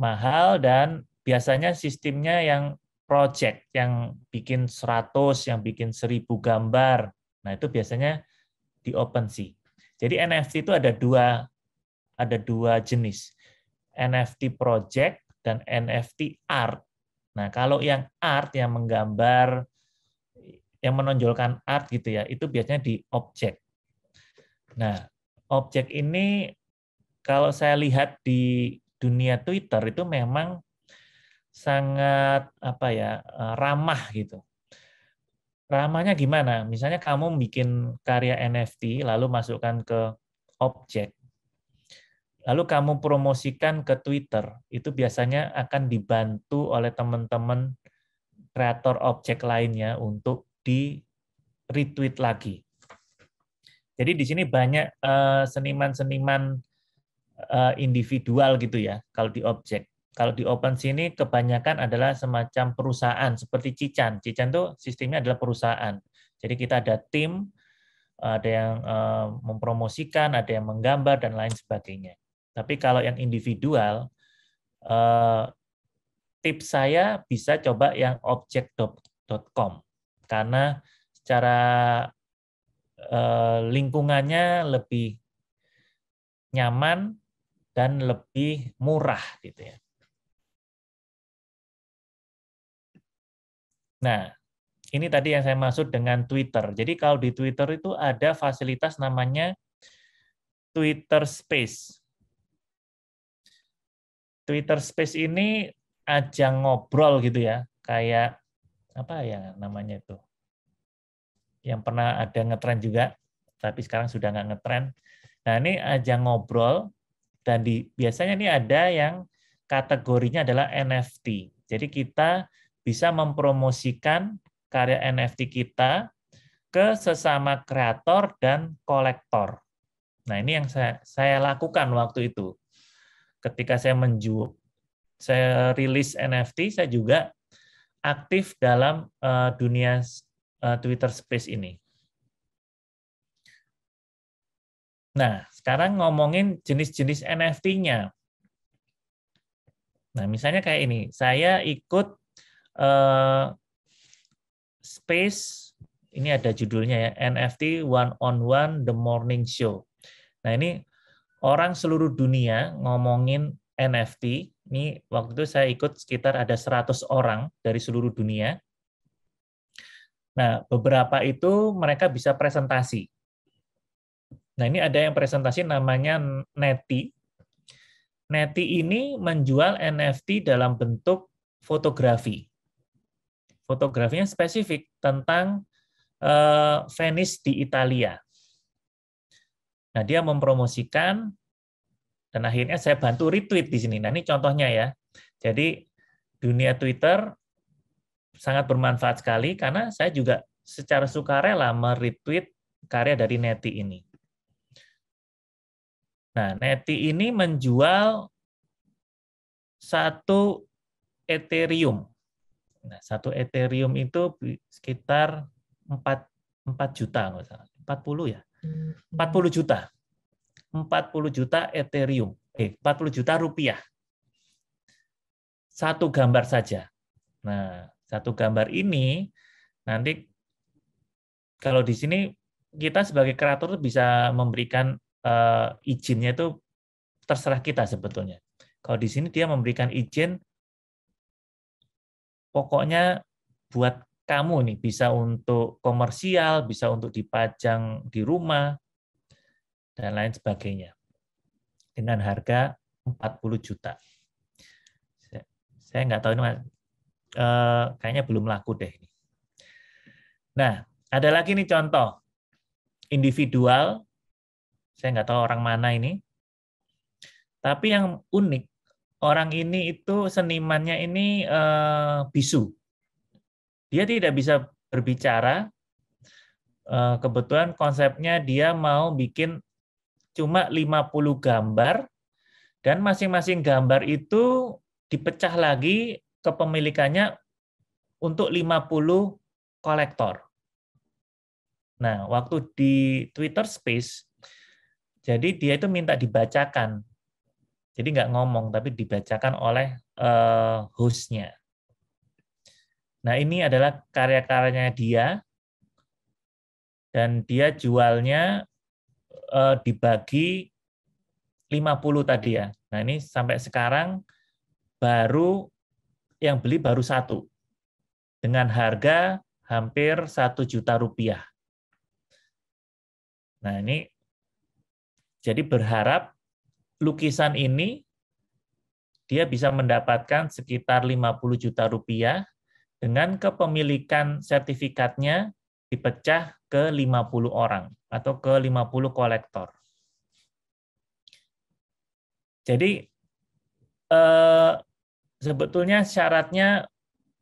mahal, dan biasanya sistemnya yang project, yang bikin 100, yang bikin 1000 gambar. Nah itu biasanya di OpenSea. Jadi NFT itu ada dua jenis, NFT project dan NFT art. Nah, kalau yang art, yang menggambar, yang menonjolkan art gitu ya, itu biasanya di objek. Nah, objek ini kalau saya lihat di dunia Twitter itu memang sangat ramah gitu. Ramahnya gimana? Misalnya kamu bikin karya NFT lalu masukkan ke objek, lalu kamu promosikan ke Twitter, itu biasanya akan dibantu oleh teman-teman kreator objek lainnya untuk di retweet lagi. Jadi di sini banyak seniman-seniman individual gitu ya kalau di objek. Kalau di OpenSea ini kebanyakan adalah semacam perusahaan seperti Cican. Cican itu sistemnya adalah perusahaan. Jadi kita ada tim, ada yang mempromosikan, ada yang menggambar dan lain sebagainya. Tapi kalau yang individual, tips saya bisa coba yang object.com karena secara lingkungannya lebih nyaman dan lebih murah gitu ya. Nah, ini tadi yang saya maksud dengan Twitter. Jadi kalau di Twitter itu ada fasilitas namanya Twitter Space. Twitter Space ini ajang ngobrol gitu ya, kayak apa ya namanya itu, yang pernah ada ngetren juga, tapi sekarang sudah nggak ngetren. Nah ini ajang ngobrol, dan biasanya ini ada yang kategorinya adalah NFT. Jadi kita bisa mempromosikan karya NFT kita ke sesama kreator dan kolektor. Nah ini yang saya lakukan waktu itu. Ketika saya rilis NFT, saya juga aktif dalam dunia Twitter Space ini. Nah, sekarang ngomongin jenis-jenis NFT-nya. Nah, misalnya kayak ini, saya ikut Space, ini ada judulnya ya, NFT One on One The Morning Show. Nah, ini orang seluruh dunia ngomongin NFT. Ini waktu itu saya ikut sekitar ada 100 orang dari seluruh dunia. Nah, beberapa itu mereka bisa presentasi. Nah, ini ada yang presentasi namanya Neti. Neti ini menjual NFT dalam bentuk fotografi. Fotografinya spesifik tentang Venice di Italia. Nah, dia mempromosikan, dan akhirnya saya bantu retweet di sini. Nah, ini contohnya ya. Jadi, dunia Twitter sangat bermanfaat sekali karena saya juga secara sukarela meretweet karya dari Neti ini. Nah, Neti ini menjual 1 Ethereum. Nah, 1 Ethereum itu sekitar 4 juta, 40 ya? 40 juta. 40 juta Ethereum. 40 juta rupiah. 1 gambar saja. Nah, 1 gambar ini nanti kalau di sini kita sebagai kreator bisa memberikan izinnya itu terserah kita sebetulnya. Kalau di sini dia memberikan izin pokoknya buat kamu nih, bisa untuk komersial, bisa untuk dipajang di rumah, dan lain sebagainya. Dengan harga 40 juta. Saya nggak tahu ini, kayaknya belum laku deh. Nah, ada lagi nih contoh individual. Saya nggak tahu orang mana ini. Tapi yang unik, orang ini itu senimannya ini bisu. Dia tidak bisa berbicara. Kebetulan konsepnya dia mau bikin cuma 50 gambar, dan masing-masing gambar itu dipecah lagi kepemilikannya untuk 50 kolektor. Nah, waktu di Twitter Space, jadi dia itu minta dibacakan. Jadi nggak ngomong, tapi dibacakan oleh host-nya. Nah, ini adalah karya-karyanya dia, dan dia jualnya dibagi 50 tadi ya. Nah, ini sampai sekarang baru yang beli baru 1. Dengan harga hampir 1 juta rupiah. Nah, ini jadi berharap lukisan ini dia bisa mendapatkan sekitar 50 juta rupiah dengan kepemilikan sertifikatnya dipecah ke 50 orang atau ke 50 kolektor. Jadi sebetulnya syaratnya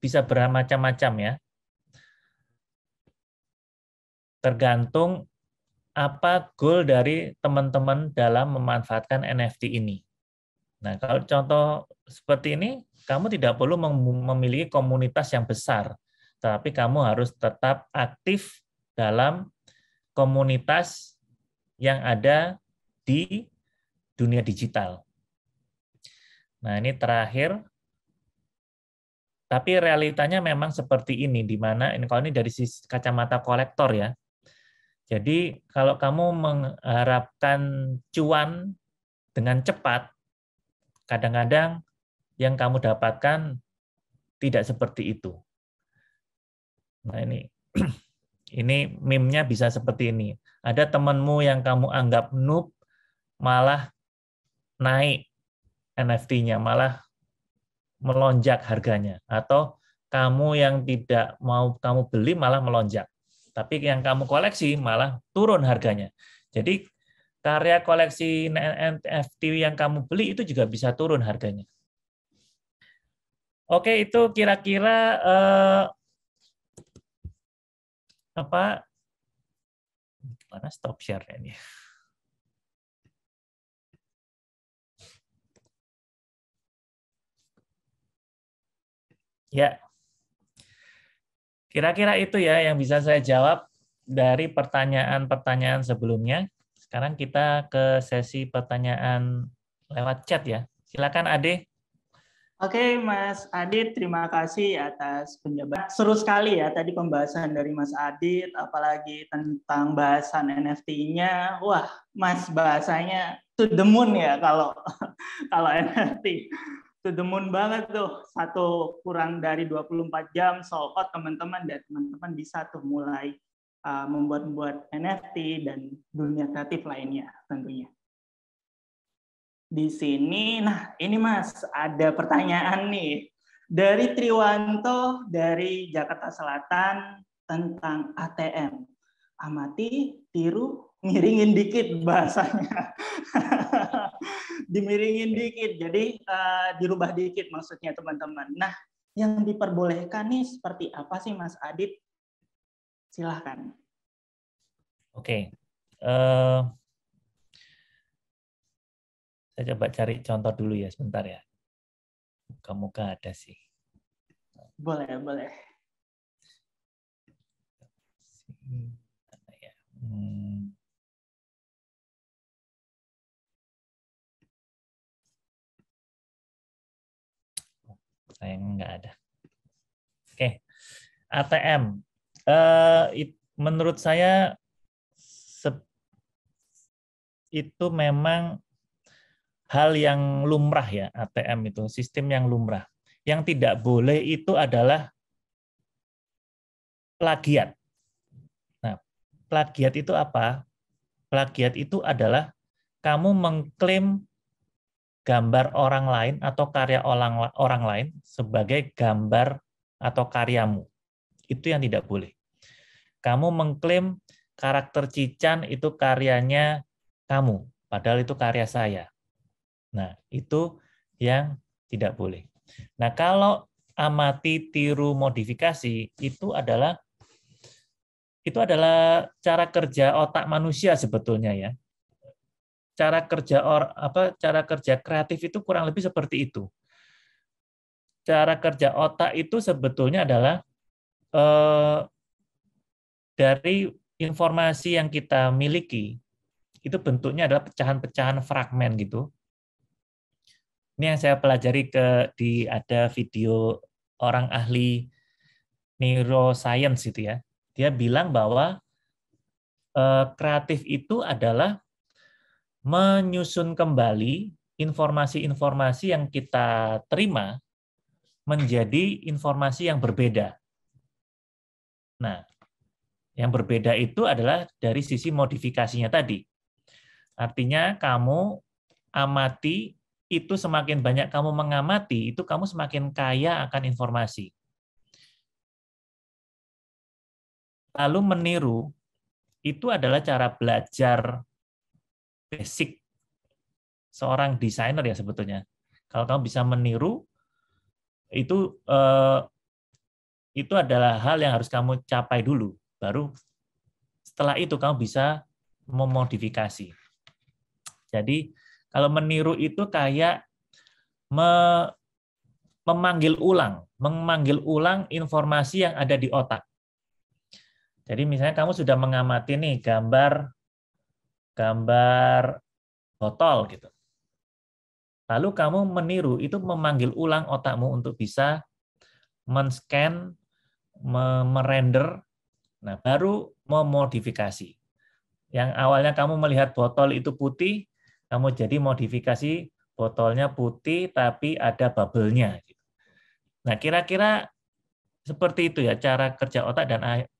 bisa bermacam-macam ya. Tergantung apa goal dari teman-teman dalam memanfaatkan NFT ini. Nah, kalau contoh seperti ini, kamu tidak perlu memiliki komunitas yang besar, tapi kamu harus tetap aktif dalam komunitas yang ada di dunia digital. Nah, ini terakhir. Tapi realitanya memang seperti ini, di mana ini kalau ini dari sisi kacamata kolektor ya. Jadi kalau kamu mengharapkan cuan dengan cepat, kadang-kadang yang kamu dapatkan tidak seperti itu. Nah ini meme-nya bisa seperti ini. Ada temanmu yang kamu anggap noob, malah naik NFT-nya, malah melonjak harganya, atau kamu yang tidak mau kamu beli malah melonjak, tapi yang kamu koleksi malah turun harganya. Jadi karya koleksi NFT yang kamu beli itu juga bisa turun harganya. Oke, itu kira-kira mana stop share ini. Ya, kira-kira itu ya yang bisa saya jawab dari pertanyaan-pertanyaan sebelumnya. Sekarang kita ke sesi pertanyaan lewat chat ya. Silakan Ade. Oke, Mas Adit, terima kasih atas penjabaran. Seru sekali ya tadi pembahasan dari Mas Adit, apalagi tentang bahasan NFT-nya. Wah, Mas bahasanya to the moon ya kalau NFT. To the moon banget tuh. Satu kurang dari 24 jam sold out teman-teman, dan teman-teman bisa tuh mulai membuat NFT dan dunia kreatif lainnya tentunya. Di sini, nah ini Mas, ada pertanyaan nih dari Triwanto dari Jakarta Selatan tentang ATM. Amati, tiru, miringin dikit bahasanya. Dimiringin dikit, jadi dirubah dikit maksudnya teman-teman. Nah, yang diperbolehkan nih seperti apa sih Mas Adit? Silahkan. Oke. Saya coba cari contoh dulu ya, sebentar ya. Muka-muka ada sih. Boleh, boleh. Sayang nggak ada. Oke, ATM. Menurut saya itu memang hal yang lumrah ya, ATM itu, sistem yang lumrah. Yang tidak boleh itu adalah plagiat. Nah, plagiat itu apa? Plagiat itu adalah kamu mengklaim gambar orang lain atau karya orang lain sebagai gambar atau karyamu. Itu yang tidak boleh. Kamu mengklaim karakter Cican itu karyanya kamu, padahal itu karya saya. Nah, itu yang tidak boleh. Nah, kalau amati, tiru, modifikasi itu adalah cara kerja otak manusia sebetulnya ya. Cara kerja kreatif itu kurang lebih seperti itu. Cara kerja otak itu sebetulnya adalah dari informasi yang kita miliki itu bentuknya adalah pecahan-pecahan fragmen gitu. Ini yang saya pelajari ada video orang ahli neuroscience itu ya. Dia bilang bahwa kreatif itu adalah menyusun kembali informasi-informasi yang kita terima menjadi informasi yang berbeda. Nah, yang berbeda itu adalah dari sisi modifikasinya tadi. Artinya kamu amati, itu semakin banyak kamu mengamati, itu kamu semakin kaya akan informasi. Lalu meniru, itu adalah cara belajar basic seorang desainer ya sebetulnya. Kalau kamu bisa meniru, itu adalah hal yang harus kamu capai dulu. Baru setelah itu kamu bisa memodifikasi. Jadi kalau meniru itu kayak memanggil ulang informasi yang ada di otak. Jadi misalnya kamu sudah mengamati nih gambar botol gitu. Lalu kamu meniru, itu memanggil ulang otakmu untuk bisa men-scan, merender, nah baru memodifikasi. Yang awalnya kamu melihat botol itu putih, kamu jadi modifikasi botolnya putih tapi ada bubble-nya. Nah, kira-kira seperti itu ya cara kerja otak dan air.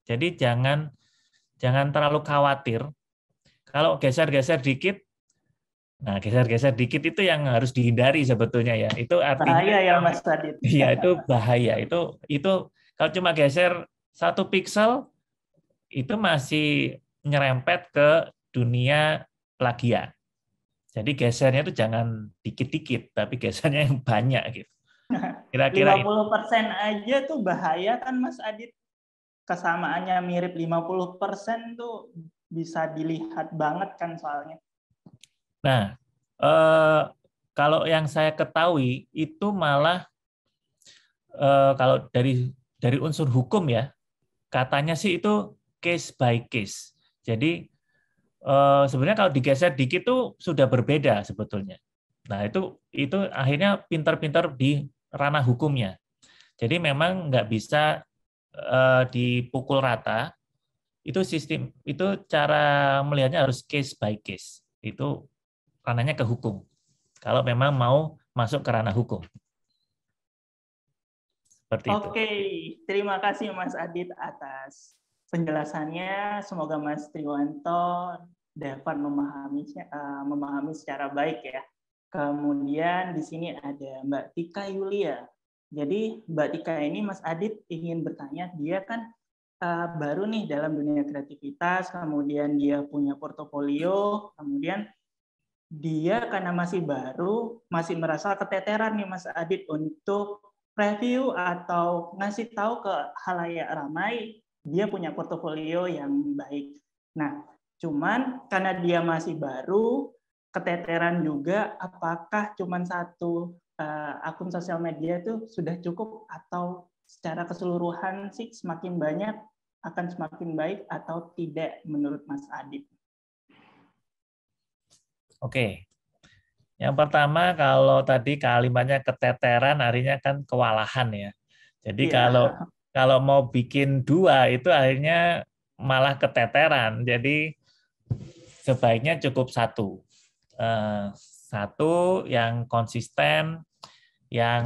Jadi jangan terlalu khawatir. Kalau geser-geser dikit, nah geser-geser dikit itu yang harus dihindari sebetulnya ya. Itu artinya bahaya ya Mas Adit. Iya, itu bahaya. Itu kalau cuma geser 1 piksel itu masih nyerempet ke dunia plagiat. Jadi gesernya itu jangan dikit-dikit, tapi gesernya yang banyak gitu. Kira-kira 50% aja tuh bahaya kan Mas Adit. Kesamaannya mirip 50% tuh bisa dilihat banget kan soalnya. Nah, kalau yang saya ketahui itu malah kalau dari unsur hukum ya, katanya sih itu case by case. Jadi sebenarnya kalau digeser dikit tuh sudah berbeda sebetulnya. Nah, itu akhirnya pintar-pintar di ranah hukumnya. Jadi memang nggak bisa dipukul rata. Itu cara melihatnya harus case by case. Itu ranahnya ke hukum. Kalau memang mau masuk ke ranah hukum. Seperti itu. Oke, terima kasih Mas Adit atas penjelasannya. Semoga Mas Triwanto dapat memahami secara baik ya. Kemudian di sini ada Mbak Tika Yulia. Jadi Mbak Tika ini Mas Adit ingin bertanya, dia kan baru nih dalam dunia kreativitas, kemudian dia punya portofolio, kemudian dia karena masih baru, masih merasa keteteran nih Mas Adit untuk review atau ngasih tahu ke khalayak ramai dia punya portofolio yang baik. Nah, cuman karena dia masih baru, keteteran juga, apakah cuman satu akun sosial media itu sudah cukup atau secara keseluruhan sih semakin banyak akan semakin baik atau tidak menurut Mas Adit? Oke. Yang pertama kalau tadi kalimatnya keteteran artinya kan kewalahan ya. Jadi kalau mau bikin 2 itu akhirnya malah keteteran. Jadi sebaiknya cukup 1. 1 yang konsisten, yang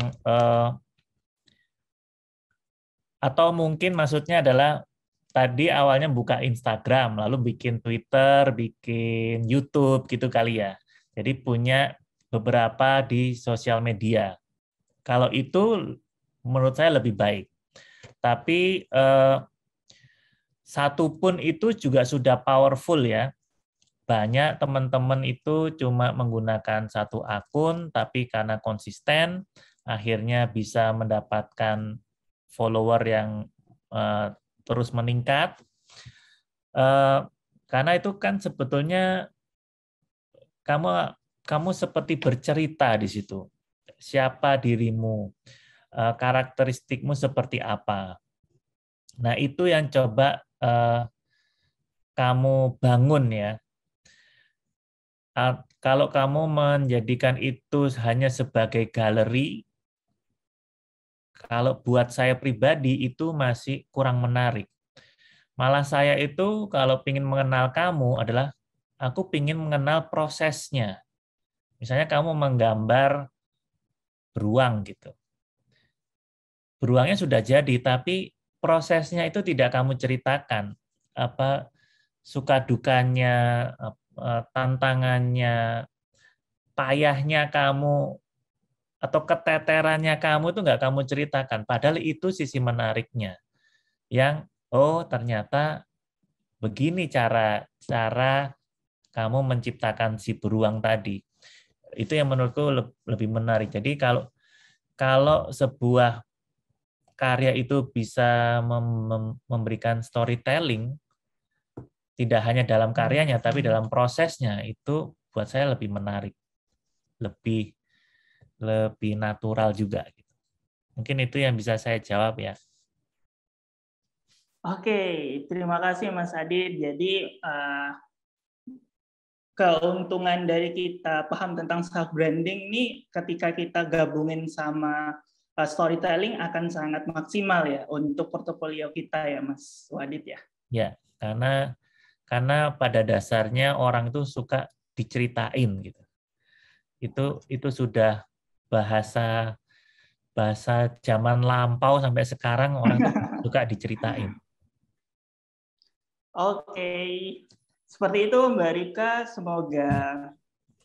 Atau mungkin maksudnya adalah tadi awalnya buka Instagram, lalu bikin Twitter, bikin YouTube gitu kali ya. Jadi punya beberapa di sosial media. Kalau itu menurut saya lebih baik. Tapi satu pun itu juga sudah powerful ya. Banyak teman-teman itu cuma menggunakan satu akun, tapi karena konsisten, akhirnya bisa mendapatkan follower yang terus meningkat. Karena itu kan sebetulnya kamu seperti bercerita di situ. Siapa dirimu, karakteristikmu seperti apa. Nah, itu yang coba kamu bangun ya. Kalau kamu menjadikan itu hanya sebagai galeri, kalau buat saya pribadi itu masih kurang menarik. Malah saya itu kalau ingin mengenal kamu adalah aku ingin mengenal prosesnya. Misalnya kamu menggambar beruang gitu. Beruangnya sudah jadi, tapi prosesnya itu tidak kamu ceritakan. Apa suka dukanya, tantangannya, payahnya kamu, atau keteterannya kamu itu nggak kamu ceritakan. Padahal itu sisi menariknya. Yang, oh ternyata begini cara kamu menciptakan si beruang tadi. Itu yang menurutku lebih menarik. Jadi kalau sebuah karya itu bisa memberikan storytelling, tidak hanya dalam karyanya, tapi dalam prosesnya, itu buat saya lebih menarik, lebih natural juga. Mungkin itu yang bisa saya jawab ya. Oke, terima kasih Mas Adit. Jadi keuntungan dari kita paham tentang self branding ini ketika kita gabungin sama storytelling akan sangat maksimal ya untuk portofolio kita ya Mas Wadid ya. Ya, karena pada dasarnya orang itu suka diceritain gitu. Itu sudah bahasa zaman lampau sampai sekarang orang itu suka diceritain. Oke, seperti itu Mbak Rika. Semoga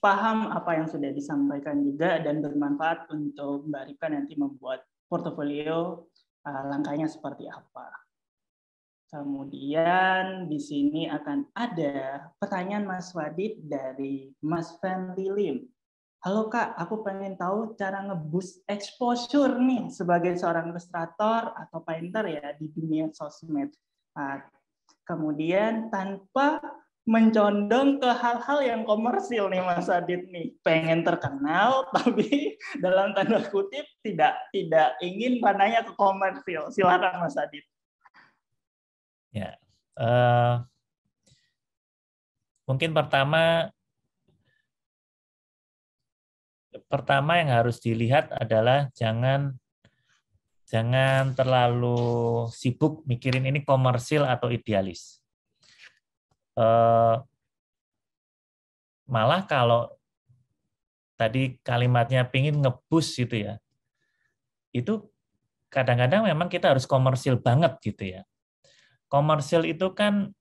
paham apa yang sudah disampaikan juga dan bermanfaat untuk Mbak Rika nanti membuat portofolio langkahnya seperti apa. Kemudian di sini akan ada pertanyaan Mas Wadid dari Mas Fendi Lim. Halo Kak, aku pengen tahu cara nge-boost exposure nih sebagai seorang ilustrator atau painter ya di dunia sosmed. Kemudian tanpa mencondong ke hal-hal yang komersil nih Mas Adit nih. Pengen terkenal tapi dalam tanda kutip tidak ingin panahnya ke komersil. Silakan Mas Adit. Ya. Mungkin pertama yang harus dilihat adalah jangan terlalu sibuk mikirin ini komersil atau idealis. Malah kalau tadi kalimatnya pingin nge-boost gitu ya, itu kadang-kadang memang kita harus komersil banget gitu ya. Komersil itu kan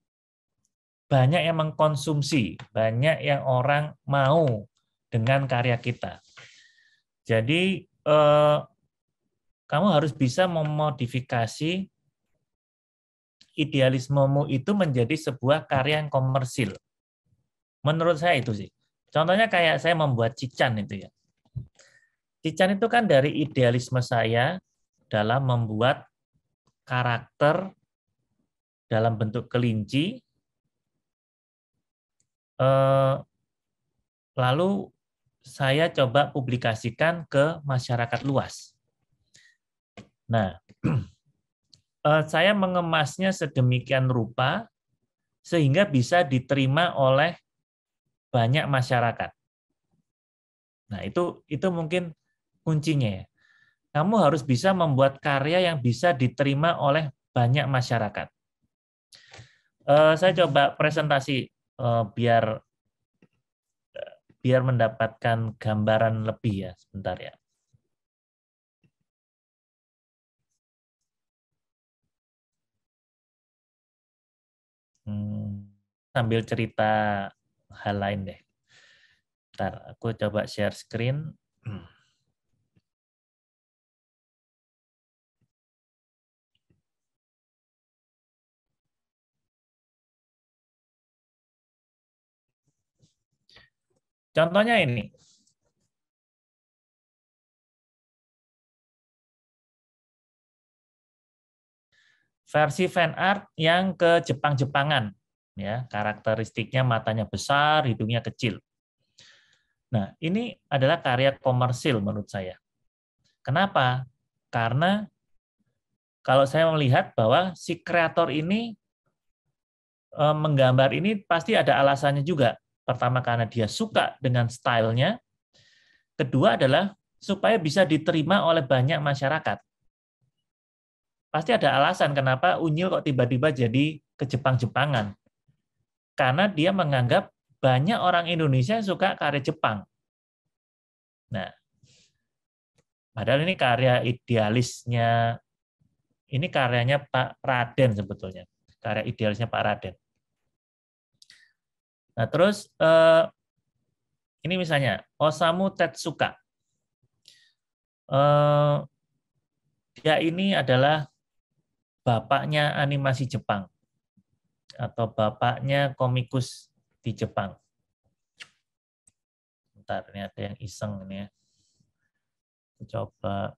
banyak yang mengkonsumsi, banyak yang orang mau dengan karya kita. Jadi kamu harus bisa memodifikasi idealismemu itu menjadi sebuah karya yang komersil. Menurut saya itu sih. Contohnya kayak saya membuat Cican itu ya. Cican itu kan dari idealisme saya dalam membuat karakter dalam bentuk kelinci, lalu saya coba publikasikan ke masyarakat luas. Nah, saya mengemasnya sedemikian rupa sehingga bisa diterima oleh banyak masyarakat. Nah, itu mungkin kuncinya ya. Kamu harus bisa membuat karya yang bisa diterima oleh banyak masyarakat. Saya coba presentasi biar mendapatkan gambaran lebih ya, sebentar ya. Sambil cerita hal lain deh. Ntar, aku coba share screen. Contohnya ini. Versi fan art yang ke Jepang-Jepangan. Ya, karakteristiknya matanya besar, hidungnya kecil. Nah, ini adalah karya komersil menurut saya. Kenapa? Karena kalau saya melihat bahwa si kreator ini menggambar ini pasti ada alasannya juga. Pertama karena dia suka dengan stylenya. Kedua adalah supaya bisa diterima oleh banyak masyarakat. Pasti ada alasan kenapa Unyil kok tiba-tiba jadi ke Jepang-Jepangan. Karena dia menganggap banyak orang Indonesia yang suka karya Jepang. Nah, padahal ini karya idealisnya, ini karyanya Pak Raden sebetulnya. Karya idealisnya Pak Raden. Nah, terus ini misalnya Osamu Tezuka. Dia ini adalah bapaknya animasi Jepang atau bapaknya komikus di Jepang. Bentar, ini ada yang iseng ini ya. Coba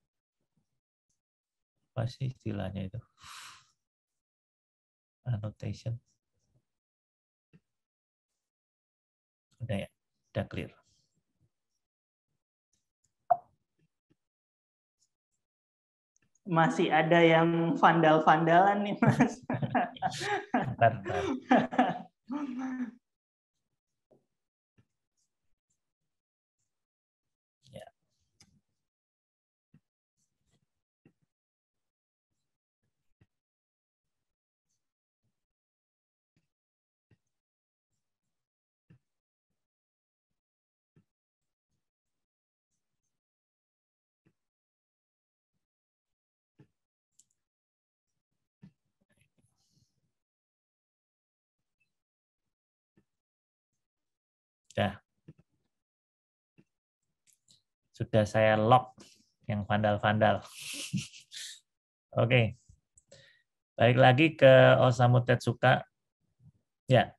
apa sih istilahnya itu? Annotation. Udah ya, udah clear. Masih ada yang vandal-vandalan nih, Mas. Bentar. Ya. Sudah saya lock yang vandal-vandal. Oke. Balik lagi ke Osamu Tezuka. Ya.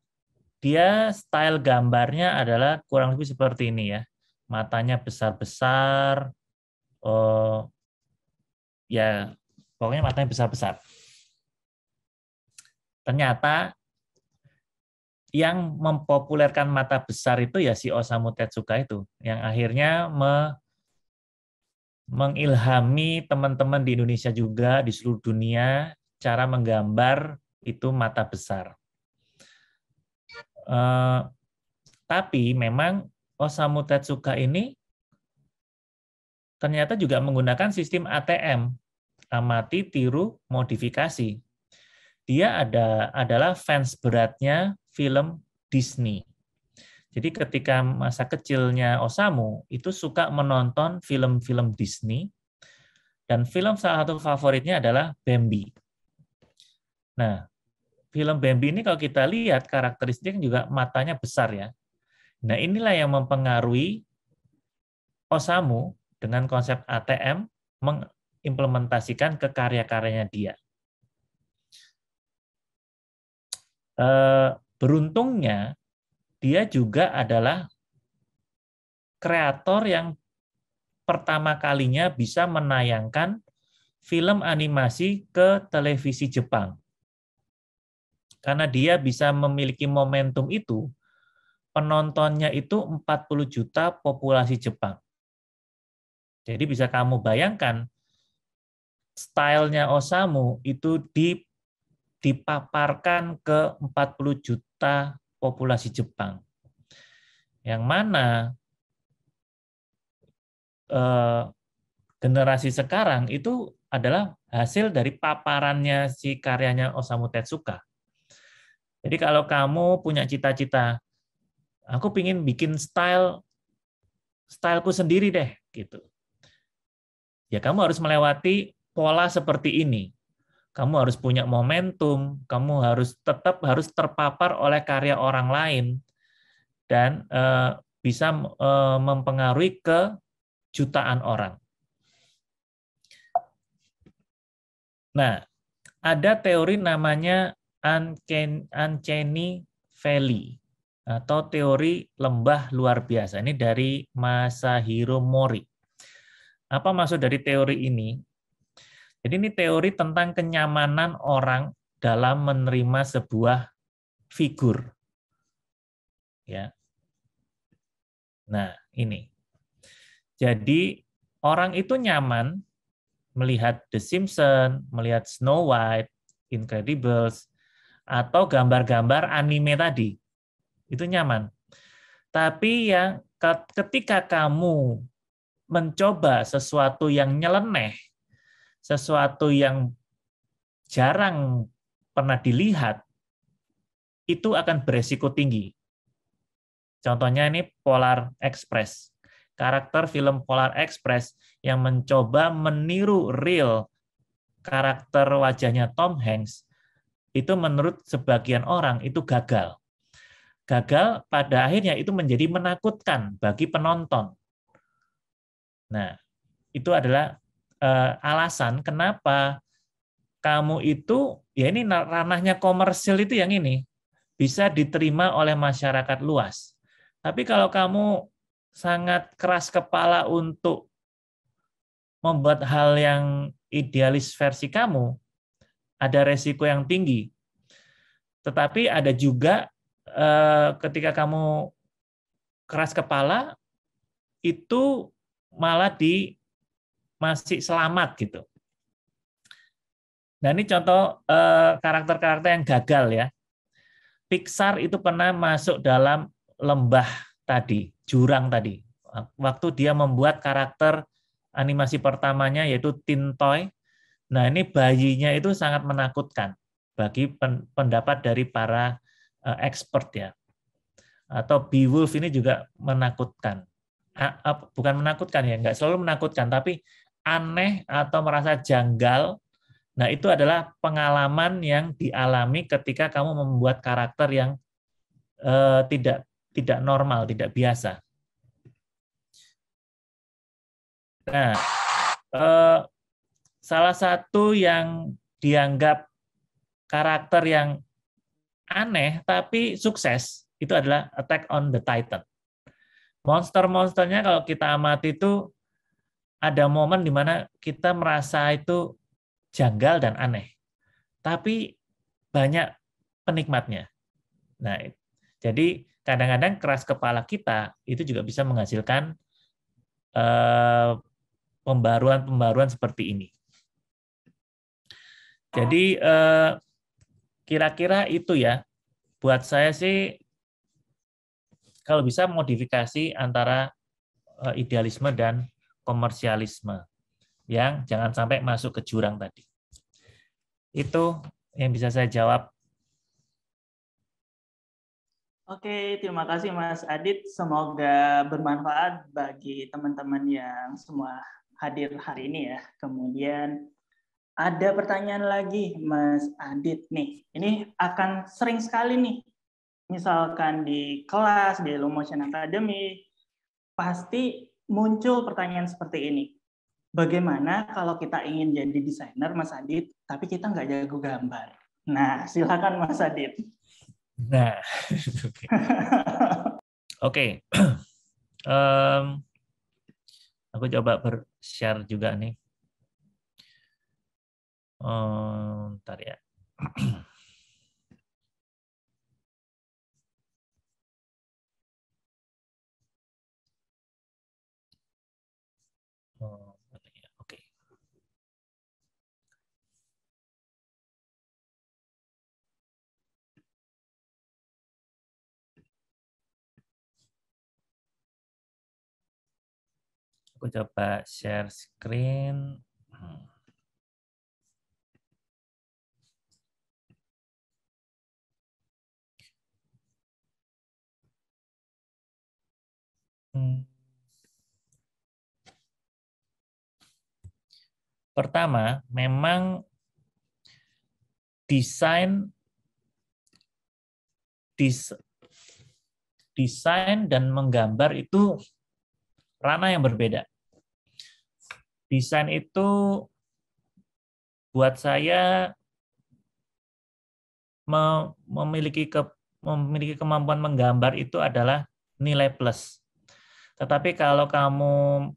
Dia style gambarnya adalah kurang lebih seperti ini ya. Matanya besar-besar. Ya, pokoknya matanya besar-besar. Ternyata yang mempopulerkan mata besar itu ya si Osamu Tezuka itu, yang akhirnya mengilhami teman-teman di Indonesia juga, di seluruh dunia, cara menggambar itu mata besar. Tapi memang Osamu Tezuka ini ternyata juga menggunakan sistem ATM, amati, tiru, modifikasi. Dia adalah fans beratnya film Disney. Jadi ketika masa kecilnya Osamu itu suka menonton film-film Disney, dan film salah satu favoritnya adalah Bambi. Nah, film Bambi ini kalau kita lihat karakteristiknya juga matanya besar ya. Nah, inilah yang mempengaruhi Osamu dengan konsep ATM mengimplementasikan ke karya-karyanya dia. Beruntungnya dia juga adalah kreator yang pertama kalinya bisa menayangkan film animasi ke televisi Jepang. Karena dia bisa memiliki momentum itu, penontonnya itu 40 juta populasi Jepang. Jadi bisa kamu bayangkan, stylenya Osamu itu dipaparkan ke 40 juta populasi Jepang. Yang mana generasi sekarang itu adalah hasil dari paparannya si karyanya Osamu Tezuka. Jadi kalau kamu punya cita-cita, aku pingin bikin styleku sendiri deh, gitu. Ya kamu harus melewati pola seperti ini. kamu harus punya momentum, kamu tetap harus terpapar oleh karya orang lain dan bisa mempengaruhi ke jutaan orang. Nah, ada teori namanya Uncanny Valley atau teori lembah luar biasa. Ini dari Masahiro Mori. Apa maksud dari teori ini? Jadi ini teori tentang kenyamanan orang dalam menerima sebuah figur. Ya. Nah, ini. Jadi orang itu nyaman melihat The Simpsons, melihat Snow White, Incredibles, atau gambar-gambar anime tadi. Itu nyaman. Tapi yang ketika kamu mencoba sesuatu yang nyeleneh, sesuatu yang jarang pernah dilihat, itu akan beresiko tinggi. Contohnya ini Polar Express. Karakter film Polar Express yang mencoba meniru real karakter wajahnya Tom Hanks, itu menurut sebagian orang itu gagal. Gagal pada akhirnya itu menjadi menakutkan bagi penonton. Nah, itu adalah alasan kenapa kamu itu, ya ini ranahnya komersil itu yang ini, bisa diterima oleh masyarakat luas. Tapi kalau kamu sangat keras kepala untuk membuat hal yang idealis versi kamu, ada resiko yang tinggi. Tetapi ada juga ketika kamu keras kepala, itu malah masih selamat gitu. Nah ini contoh karakter-karakter yang gagal ya. Pixar itu pernah masuk dalam lembah tadi, jurang tadi. Waktu dia membuat karakter animasi pertamanya yaitu Tin Toy. Nah ini bayinya itu sangat menakutkan bagi pendapat dari para expert ya. Atau Beowulf ini juga menakutkan. Bukan menakutkan ya, nggak selalu menakutkan, tapi aneh atau merasa janggal. Nah, itu adalah pengalaman yang dialami ketika kamu membuat karakter yang tidak normal, tidak biasa. Nah, salah satu yang dianggap karakter yang aneh tapi sukses itu adalah Attack on the Titan. Monster-monsternya kalau kita amati itu ada momen di mana kita merasa itu janggal dan aneh. Tapi banyak penikmatnya. Nah, jadi kadang-kadang keras kepala kita itu juga bisa menghasilkan pembaruan-pembaruan seperti ini. Jadi kira-kira itu ya. Buat saya sih kalau bisa modifikasi antara idealisme dan komersialisme yang jangan sampai masuk ke jurang tadi. Itu yang bisa saya jawab. Oke, terima kasih Mas Adit. Semoga bermanfaat bagi teman-teman yang semua hadir hari ini ya. Kemudian ada pertanyaan lagi Mas Adit nih. Ini akan sering sekali nih. Misalkan di kelas, di Lumotion Academy, pasti muncul pertanyaan seperti ini. Bagaimana kalau kita ingin jadi desainer, Mas Adit, tapi kita nggak jago gambar? Nah, silakan Mas Adit. Nah, oke. Aku coba share juga nih. Ntar ya. Oke. Aku coba share screen. Pertama, memang desain dan menggambar itu ranah yang berbeda. Desain itu buat saya memiliki kemampuan menggambar itu adalah nilai plus. Tetapi kalau kamu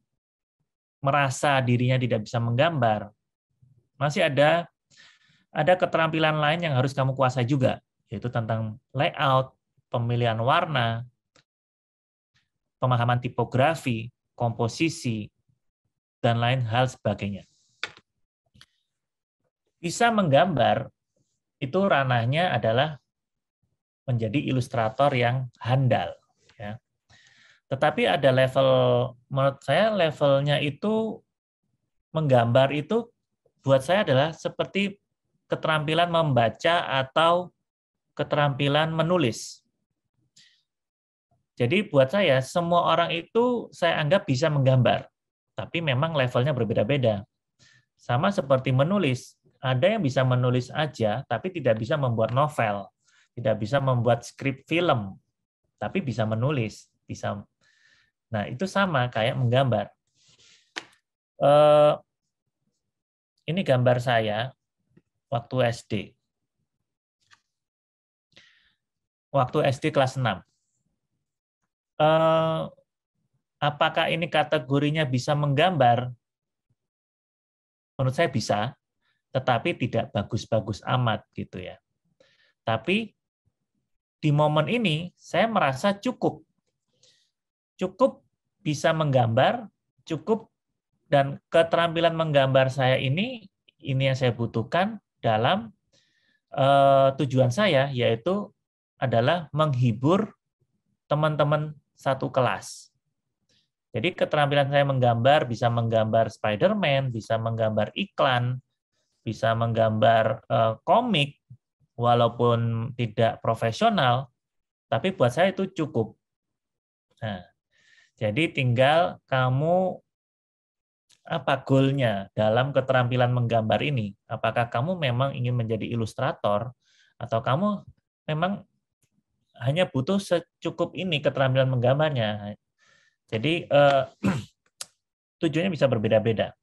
merasa dirinya tidak bisa menggambar, masih ada keterampilan lain yang harus kamu kuasai juga, yaitu tentang layout, pemilihan warna, pemahaman tipografi, komposisi, dan lain hal sebagainya. Bisa menggambar itu ranahnya adalah menjadi ilustrator yang handal. Ya. Tetapi ada level, menurut saya levelnya itu menggambar itu buat saya adalah seperti keterampilan membaca atau keterampilan menulis. Jadi buat saya semua orang itu saya anggap bisa menggambar, tapi memang levelnya berbeda-beda. Sama seperti menulis, ada yang bisa menulis aja, tapi tidak bisa membuat novel, tidak bisa membuat skrip film, tapi bisa menulis, bisa. Nah, itu sama kayak menggambar. Ini gambar saya waktu SD. Waktu SD kelas 6. Apakah ini kategorinya bisa menggambar? Menurut saya bisa, tetapi tidak bagus-bagus amat gitu ya. Tapi di momen ini saya merasa cukup bisa menggambar, cukup, dan keterampilan menggambar saya ini yang saya butuhkan dalam tujuan saya, yaitu adalah menghibur teman-teman satu kelas. Jadi keterampilan saya menggambar, bisa menggambar Spider-Man, bisa menggambar iklan, bisa menggambar komik, walaupun tidak profesional, tapi buat saya itu cukup. Nah, jadi tinggal kamu apa goalnya dalam keterampilan menggambar ini. Apakah kamu memang ingin menjadi ilustrator, atau kamu memang hanya butuh secukup ini keterampilan menggambarnya. Jadi tujuannya bisa berbeda-beda.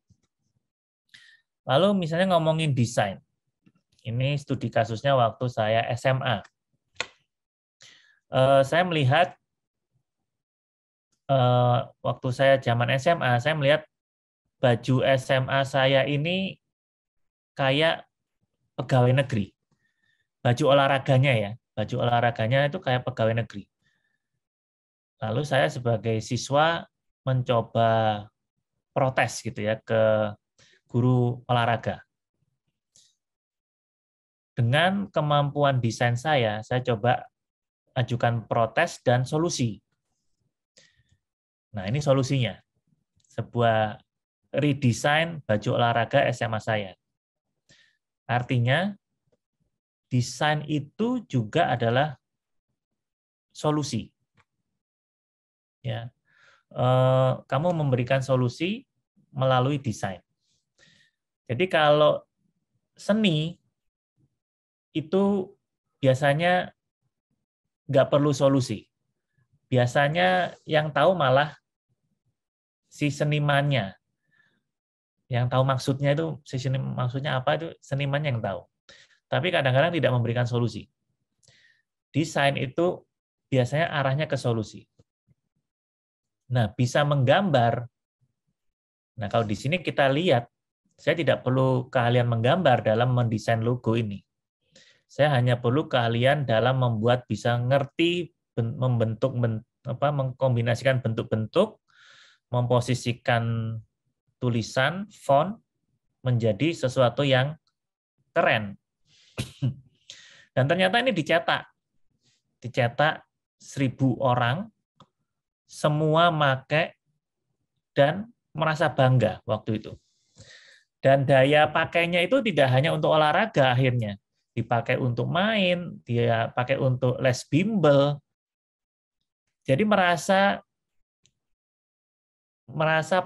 Lalu misalnya ngomongin desain. Ini studi kasusnya waktu saya SMA. Saya melihat waktu saya zaman SMA, saya melihat baju SMA saya ini kayak pegawai negeri. Baju olahraganya ya, baju olahraganya itu kayak pegawai negeri. Lalu saya sebagai siswa mencoba protes gitu ya ke guru olahraga. Dengan kemampuan desain saya coba ajukan protes dan solusi. Nah, ini solusinya. Sebuah redesign baju olahraga SMA saya. Artinya, desain itu juga adalah solusi. Ya. Kamu memberikan solusi melalui desain. Jadi kalau seni itu biasanya nggak perlu solusi. Biasanya yang tahu malah si senimannya. Yang tahu maksudnya itu, maksudnya apa itu senimannya yang tahu. Tapi kadang-kadang tidak memberikan solusi. Desain itu biasanya arahnya ke solusi. Nah, bisa menggambar. Nah, kalau di sini kita lihat, saya tidak perlu keahlian menggambar dalam mendesain logo ini. Saya hanya perlu keahlian dalam membuat bisa ngerti mengkombinasikan bentuk-bentuk, memposisikan tulisan, font menjadi sesuatu yang keren. Dan ternyata ini dicetak 1.000 orang, semua pakai dan merasa bangga waktu itu. Dan daya pakainya itu tidak hanya untuk olahraga akhirnya. Dipakai untuk main, dia pakai untuk les bimbel. Jadi merasa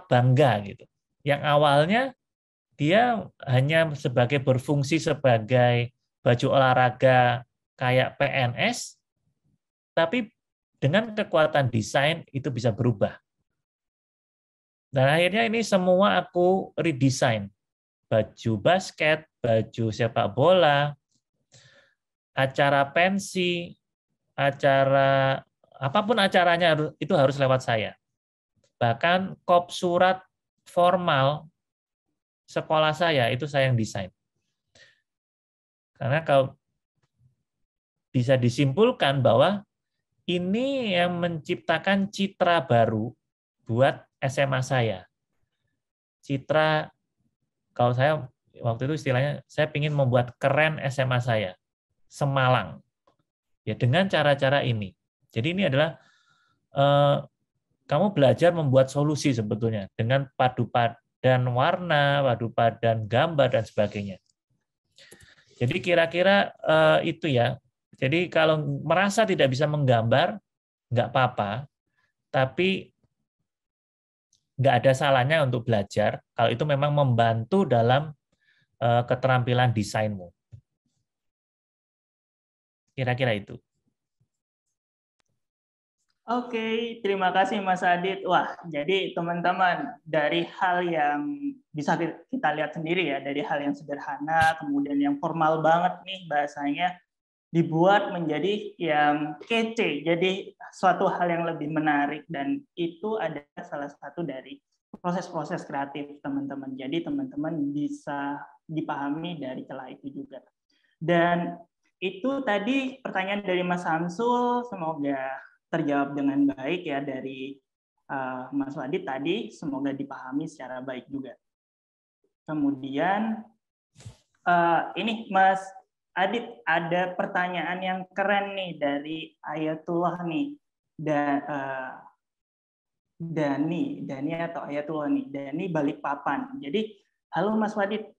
bangga gitu. Yang awalnya dia hanya berfungsi sebagai baju olahraga kayak PNS, tapi dengan kekuatan desain itu bisa berubah. Dan akhirnya ini semua aku redesign. Baju basket, baju sepak bola, acara pensi, acara apapun acaranya itu harus lewat saya. Bahkan kop surat formal sekolah saya itu saya yang desain. Karena kalau bisa disimpulkan bahwa ini yang menciptakan citra baru buat SMA saya. Citra, kalau saya waktu itu istilahnya, saya ingin membuat keren SMA saya, Semalang. Ya dengan cara-cara ini. Jadi ini adalah kamu belajar membuat solusi sebetulnya dengan padu padan warna, padu padan gambar dan sebagainya. Jadi kira-kira itu ya. Jadi kalau merasa tidak bisa menggambar, nggak apa-apa, tapi nggak ada salahnya untuk belajar kalau itu memang membantu dalam keterampilan desainmu. Kira-kira itu. Oke, terima kasih Mas Adit. Wah, jadi teman-teman, dari hal yang bisa kita lihat sendiri ya, dari hal yang sederhana, kemudian yang formal banget nih bahasanya, dibuat menjadi yang kece, jadi suatu hal yang lebih menarik, dan itu adalah salah satu dari proses-proses kreatif teman-teman. Jadi teman-teman bisa dipahami dari celah itu juga. Dan itu tadi pertanyaan dari Mas Samsul, semoga terjawab dengan baik ya dari Mas Wadid tadi, semoga dipahami secara baik juga. Kemudian ini Mas Adit, ada pertanyaan yang keren nih dari Ayatullah nih, Dani atau Ayatullah nih, Dani Balikpapan. Jadi, halo Mas Wadid,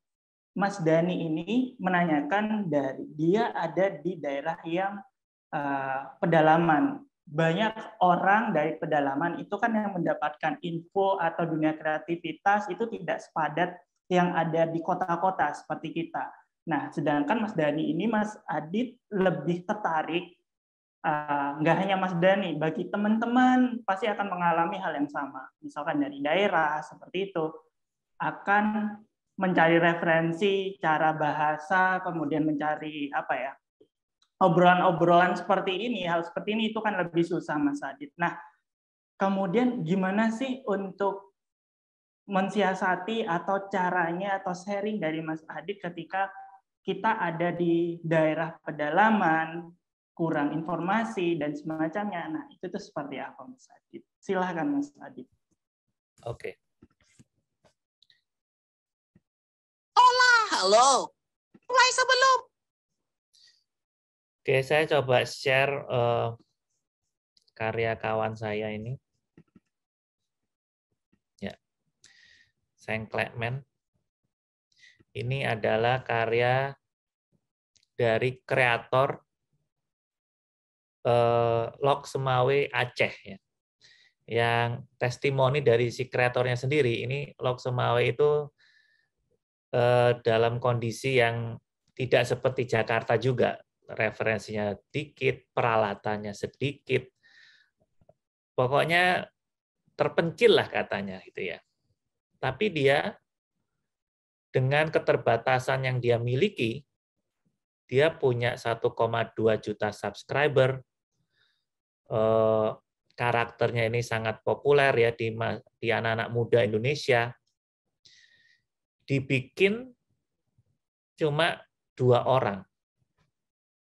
Mas Dani ini menanyakan dari dia ada di daerah yang pedalaman. Banyak orang dari pedalaman itu kan yang mendapatkan info atau dunia kreativitas itu tidak sepadat yang ada di kota-kota seperti kita. Nah, sedangkan Mas Dani ini, Mas Adit lebih tertarik, nggak hanya Mas Dani, bagi teman-teman pasti akan mengalami hal yang sama. Misalkan dari daerah seperti itu, akan mencari referensi, cara bahasa, kemudian mencari apa ya, obrolan-obrolan seperti ini, hal seperti ini itu kan lebih susah Mas Adit. Nah, kemudian gimana sih untuk mensiasati atau caranya atau sharing dari Mas Adit ketika kita ada di daerah pedalaman, kurang informasi dan semacamnya. Nah, itu tuh seperti apa Mas Adit? Silahkan Mas Adit. Oke. Hola, halo. Mulai sebelum. Oke, saya coba share karya kawan saya ini. Ya, Sengklekmen. Ini adalah karya dari kreator Lok Semawe Aceh ya. Yang testimoni dari si kreatornya sendiri, ini Lok Semawe itu dalam kondisi yang tidak seperti Jakarta juga. Referensinya dikit, peralatannya sedikit. Pokoknya terpencil lah katanya gitu ya. Tapi dia dengan keterbatasan yang dia miliki, dia punya 1,2 juta subscriber. Karakternya ini sangat populer ya di anak-anak muda Indonesia. Dibikin cuma 2 orang.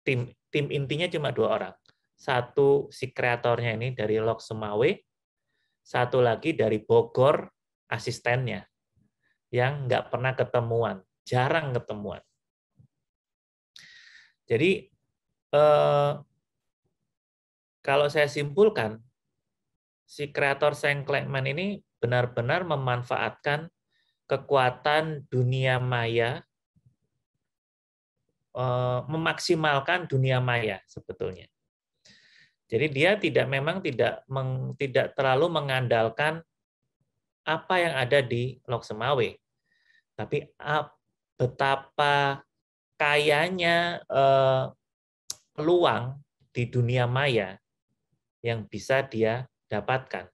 Tim intinya cuma 2 orang. Satu si kreatornya ini dari Lok Semawe, satu lagi dari Bogor asistennya yang nggak pernah ketemuan, jarang ketemuan. Jadi kalau saya simpulkan, si kreator Sengklekmen ini benar-benar memanfaatkan kekuatan dunia maya, memaksimalkan dunia maya sebetulnya. Jadi dia memang tidak terlalu mengandalkan apa yang ada di Lok Semawe, tapi betapa kayanya peluang di dunia maya yang bisa dia dapatkan.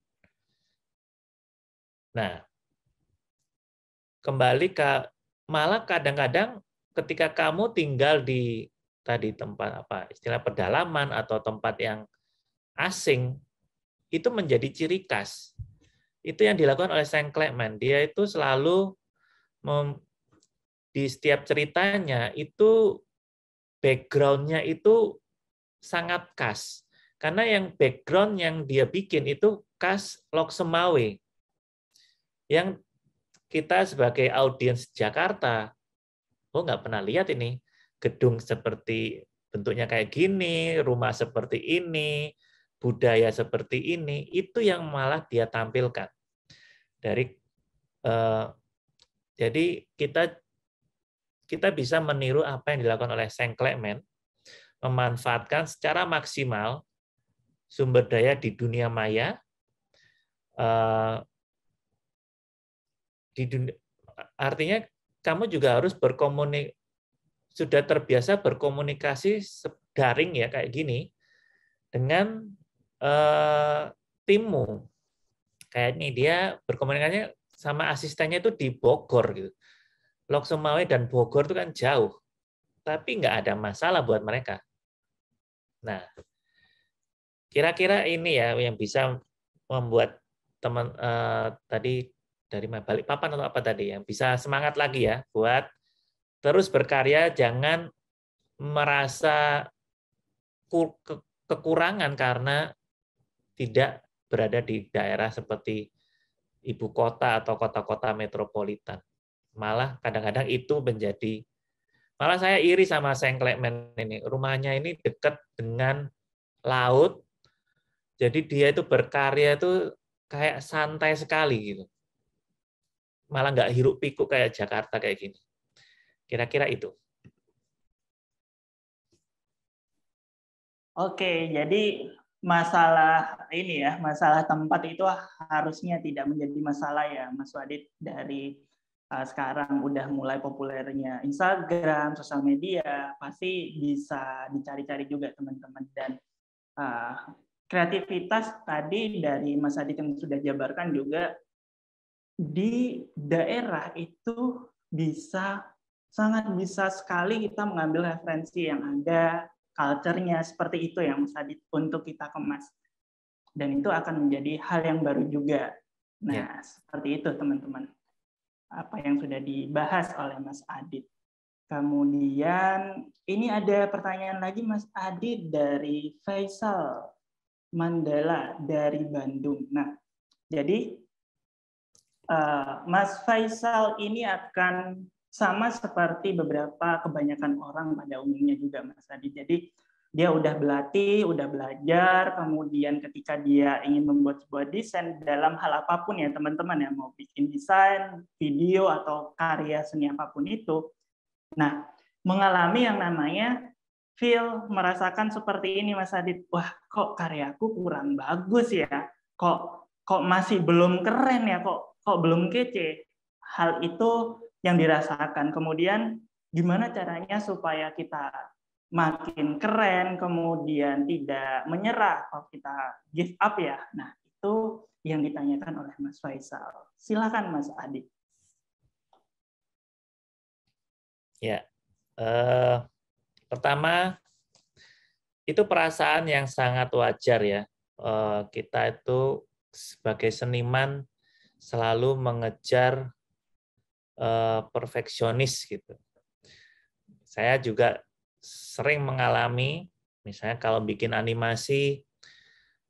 Nah, kembali ke malah kadang-kadang ketika kamu tinggal di tadi tempat apa istilah pedalaman atau tempat yang asing, itu menjadi ciri khas. Itu yang dilakukan oleh Saint Clement. Dia itu selalu di setiap ceritanya itu background-nya itu sangat khas. Karena yang background yang dia bikin itu khas Lok Semawe. Yang kita sebagai audiens Jakarta, nggak pernah lihat ini. Gedung seperti bentuknya kayak gini, rumah seperti ini, budaya seperti ini, itu yang malah dia tampilkan. Jadi kita bisa meniru apa yang dilakukan oleh Saint Clement, memanfaatkan secara maksimal sumber daya di dunia maya, artinya kamu juga harus sudah terbiasa berkomunikasi daring ya kayak gini dengan timmu. Kayak ini dia berkomunikasinya sama asistennya itu di Bogor gitu. Lok Semawe dan Bogor itu kan jauh, tapi nggak ada masalah buat mereka. Nah, kira-kira ini ya yang bisa membuat teman tadi dari Balikpapan atau apa tadi yang bisa semangat lagi ya buat terus berkarya, jangan merasa kekurangan karena tidak berada di daerah seperti ibu kota atau kota-kota metropolitan. Malah kadang-kadang itu malah saya iri sama Saint Clement ini. Rumahnya ini dekat dengan laut, jadi dia itu berkarya itu kayak santai sekali gitu. Malah nggak hiruk pikuk kayak Jakarta kayak gini. Kira-kira itu. Oke, jadi masalah ini ya, masalah tempat itu harusnya tidak menjadi masalah ya, Mas Wadid. Dari sekarang udah mulai populernya Instagram, sosial media, pasti bisa dicari-cari juga teman-teman. Dan kreativitas tadi dari Mas Adit yang sudah jabarkan juga, di daerah itu sangat bisa sekali kita mengambil referensi yang ada, culture-nya seperti itu ya Mas Adit, untuk kita kemas. Dan itu akan menjadi hal yang baru juga. Nah, seperti itu teman-teman. Apa yang sudah dibahas oleh Mas Adit. Kemudian ini ada pertanyaan lagi Mas Adit dari Faisal Mandala dari Bandung. Nah, jadi Mas Faisal ini akan sama seperti kebanyakan orang pada umumnya juga Mas Adit. Jadi dia udah berlatih, udah belajar, kemudian ketika dia ingin membuat sebuah desain dalam hal apapun ya teman-teman ya, mau bikin desain, video, atau karya seni apapun itu. Nah, mengalami yang namanya merasakan seperti ini Mas Adit, wah kok karyaku kurang bagus ya, kok masih belum keren ya, kok belum kece. Hal itu yang dirasakan. Kemudian gimana caranya supaya kita makin keren, kemudian tidak menyerah kalau kita give up ya. Nah, itu yang ditanyakan oleh Mas Faisal. Silakan Mas Adit. Ya, pertama itu perasaan yang sangat wajar ya. Kita itu sebagai seniman selalu mengejar perfeksionis gitu. Saya juga sering mengalami, misalnya kalau bikin animasi,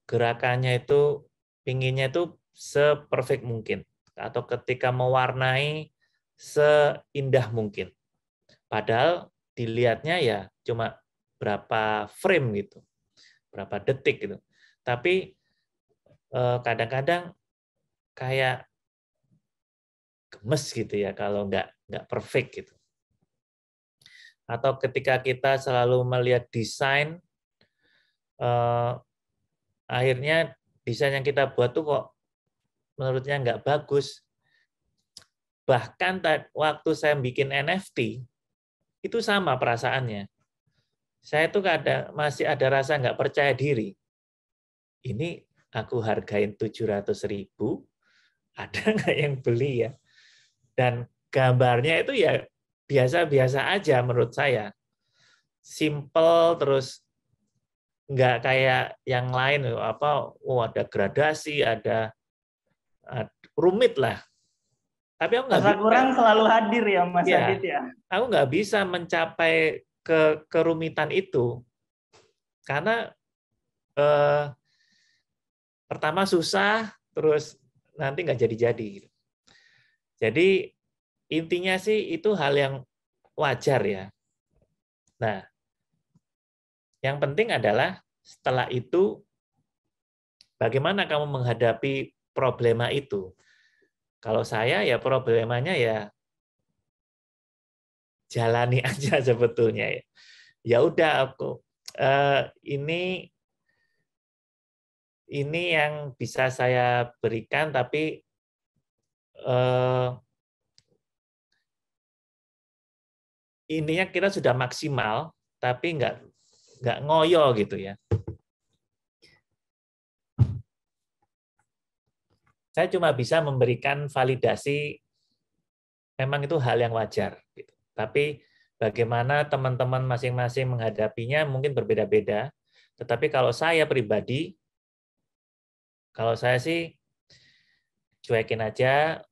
gerakannya itu pinginnya itu seperfect mungkin, atau ketika mewarnai seindah mungkin. Padahal dilihatnya ya cuma berapa frame gitu, berapa detik gitu. Tapi kadang-kadang kayak gemes gitu ya kalau nggak perfect gitu. Atau ketika kita selalu melihat desain, akhirnya desain yang kita buat tuh kok menurutnya nggak bagus. Bahkan waktu saya bikin NFT, itu sama perasaannya. Saya tuh masih ada rasa nggak percaya diri. Ini aku hargain 700.000, ada nggak yang beli ya? Dan gambarnya itu ya biasa-biasa aja menurut saya. Simple, terus nggak kayak yang lain, ada gradasi, ada rumit lah. Tapi aku nggak Rasa bisa. kurang selalu hadir ya Mas Ya, Adit ya. aku nggak bisa mencapai kerumitan itu karena pertama susah, terus nanti nggak jadi-jadi. Jadi intinya sih itu hal yang wajar ya. Nah, yang penting adalah setelah itu bagaimana kamu menghadapi problema itu. Kalau saya ya problemanya ya jalani aja sebetulnya ya. Ya udah aku ini yang bisa saya berikan, tapi intinya kita sudah maksimal, tapi nggak ngoyo gitu ya. Saya cuma bisa memberikan validasi, memang itu hal yang wajar. Gitu. Tapi bagaimana teman-teman masing-masing menghadapinya mungkin berbeda-beda. Tetapi kalau saya pribadi, kalau saya sih cuekin aja,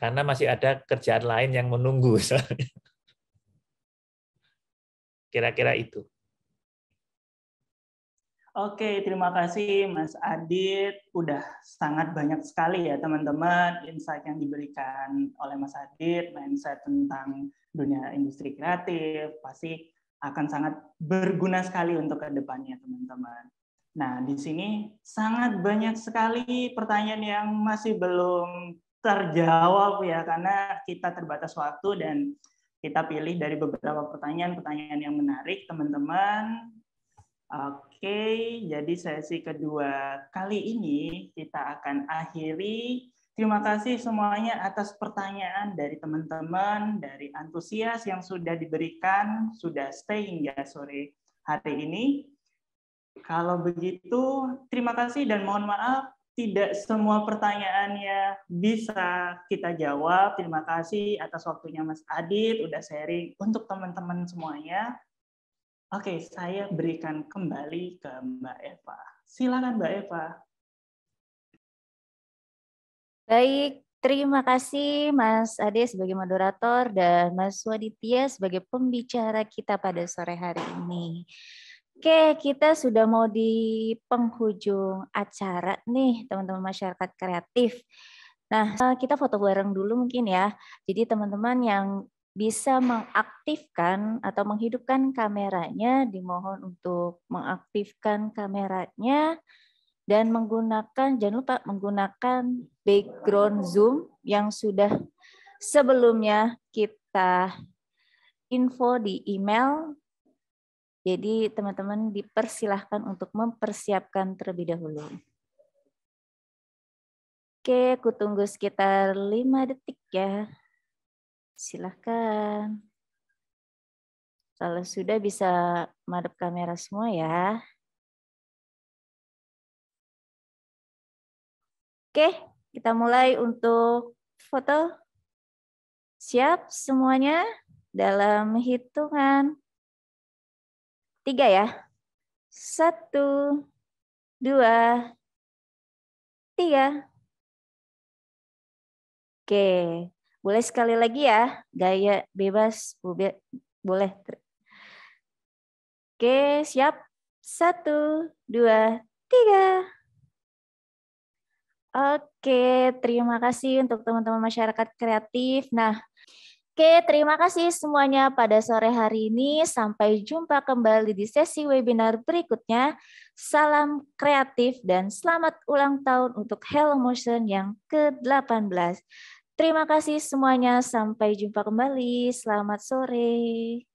karena masih ada kerjaan lain yang menunggu. Kira-kira itu. Oke, terima kasih Mas Adit. Udah sangat banyak sekali ya teman-teman insight yang diberikan oleh Mas Adit, mindset tentang dunia industri kreatif, pasti akan sangat berguna sekali untuk ke depannya teman-teman. Nah, di sini sangat banyak sekali pertanyaan yang masih belum terjawab ya, karena kita terbatas waktu dan kita pilih dari beberapa pertanyaan-pertanyaan yang menarik teman-teman. Oke, jadi sesi kedua kali ini kita akan akhiri. Terima kasih semuanya atas pertanyaan dari teman-teman, dari antusias yang sudah diberikan, sudah stay hingga sore hari ini. Kalau begitu, terima kasih dan mohon maaf, tidak semua pertanyaannya bisa kita jawab. Terima kasih atas waktunya Mas Adit, udah sharing untuk teman-teman semuanya. Oke, saya berikan kembali ke Mbak Eva. Silakan Mbak Eva. Baik, terima kasih Mas Ade sebagai moderator dan Mas Waditya sebagai pembicara kita pada sore hari ini. Oke, kita sudah mau di penghujung acara nih, teman-teman masyarakat kreatif. Nah, kita foto bareng dulu mungkin ya. Jadi teman-teman yang bisa mengaktifkan atau menghidupkan kameranya, dimohon untuk mengaktifkan kameranya dan menggunakan, jangan lupa menggunakan background Zoom yang sudah sebelumnya kita info di email. Jadi teman-teman dipersilahkan untuk mempersiapkan terlebih dahulu. Oke, aku tunggu sekitar 5 detik ya. Silahkan. Kalau sudah bisa madep kamera semua ya. Oke, kita mulai untuk foto. Siap semuanya? Dalam hitungan 3 ya. 1, 2, 3. Oke, boleh sekali lagi ya. Gaya bebas, boleh. Oke, siap. 1, 2, 3. Oke, terima kasih untuk teman-teman masyarakat kreatif. Nah, oke, terima kasih semuanya pada sore hari ini. Sampai jumpa kembali di sesi webinar berikutnya. Salam kreatif dan selamat ulang tahun untuk Hello Motion yang ke-18. Terima kasih semuanya. Sampai jumpa kembali. Selamat sore.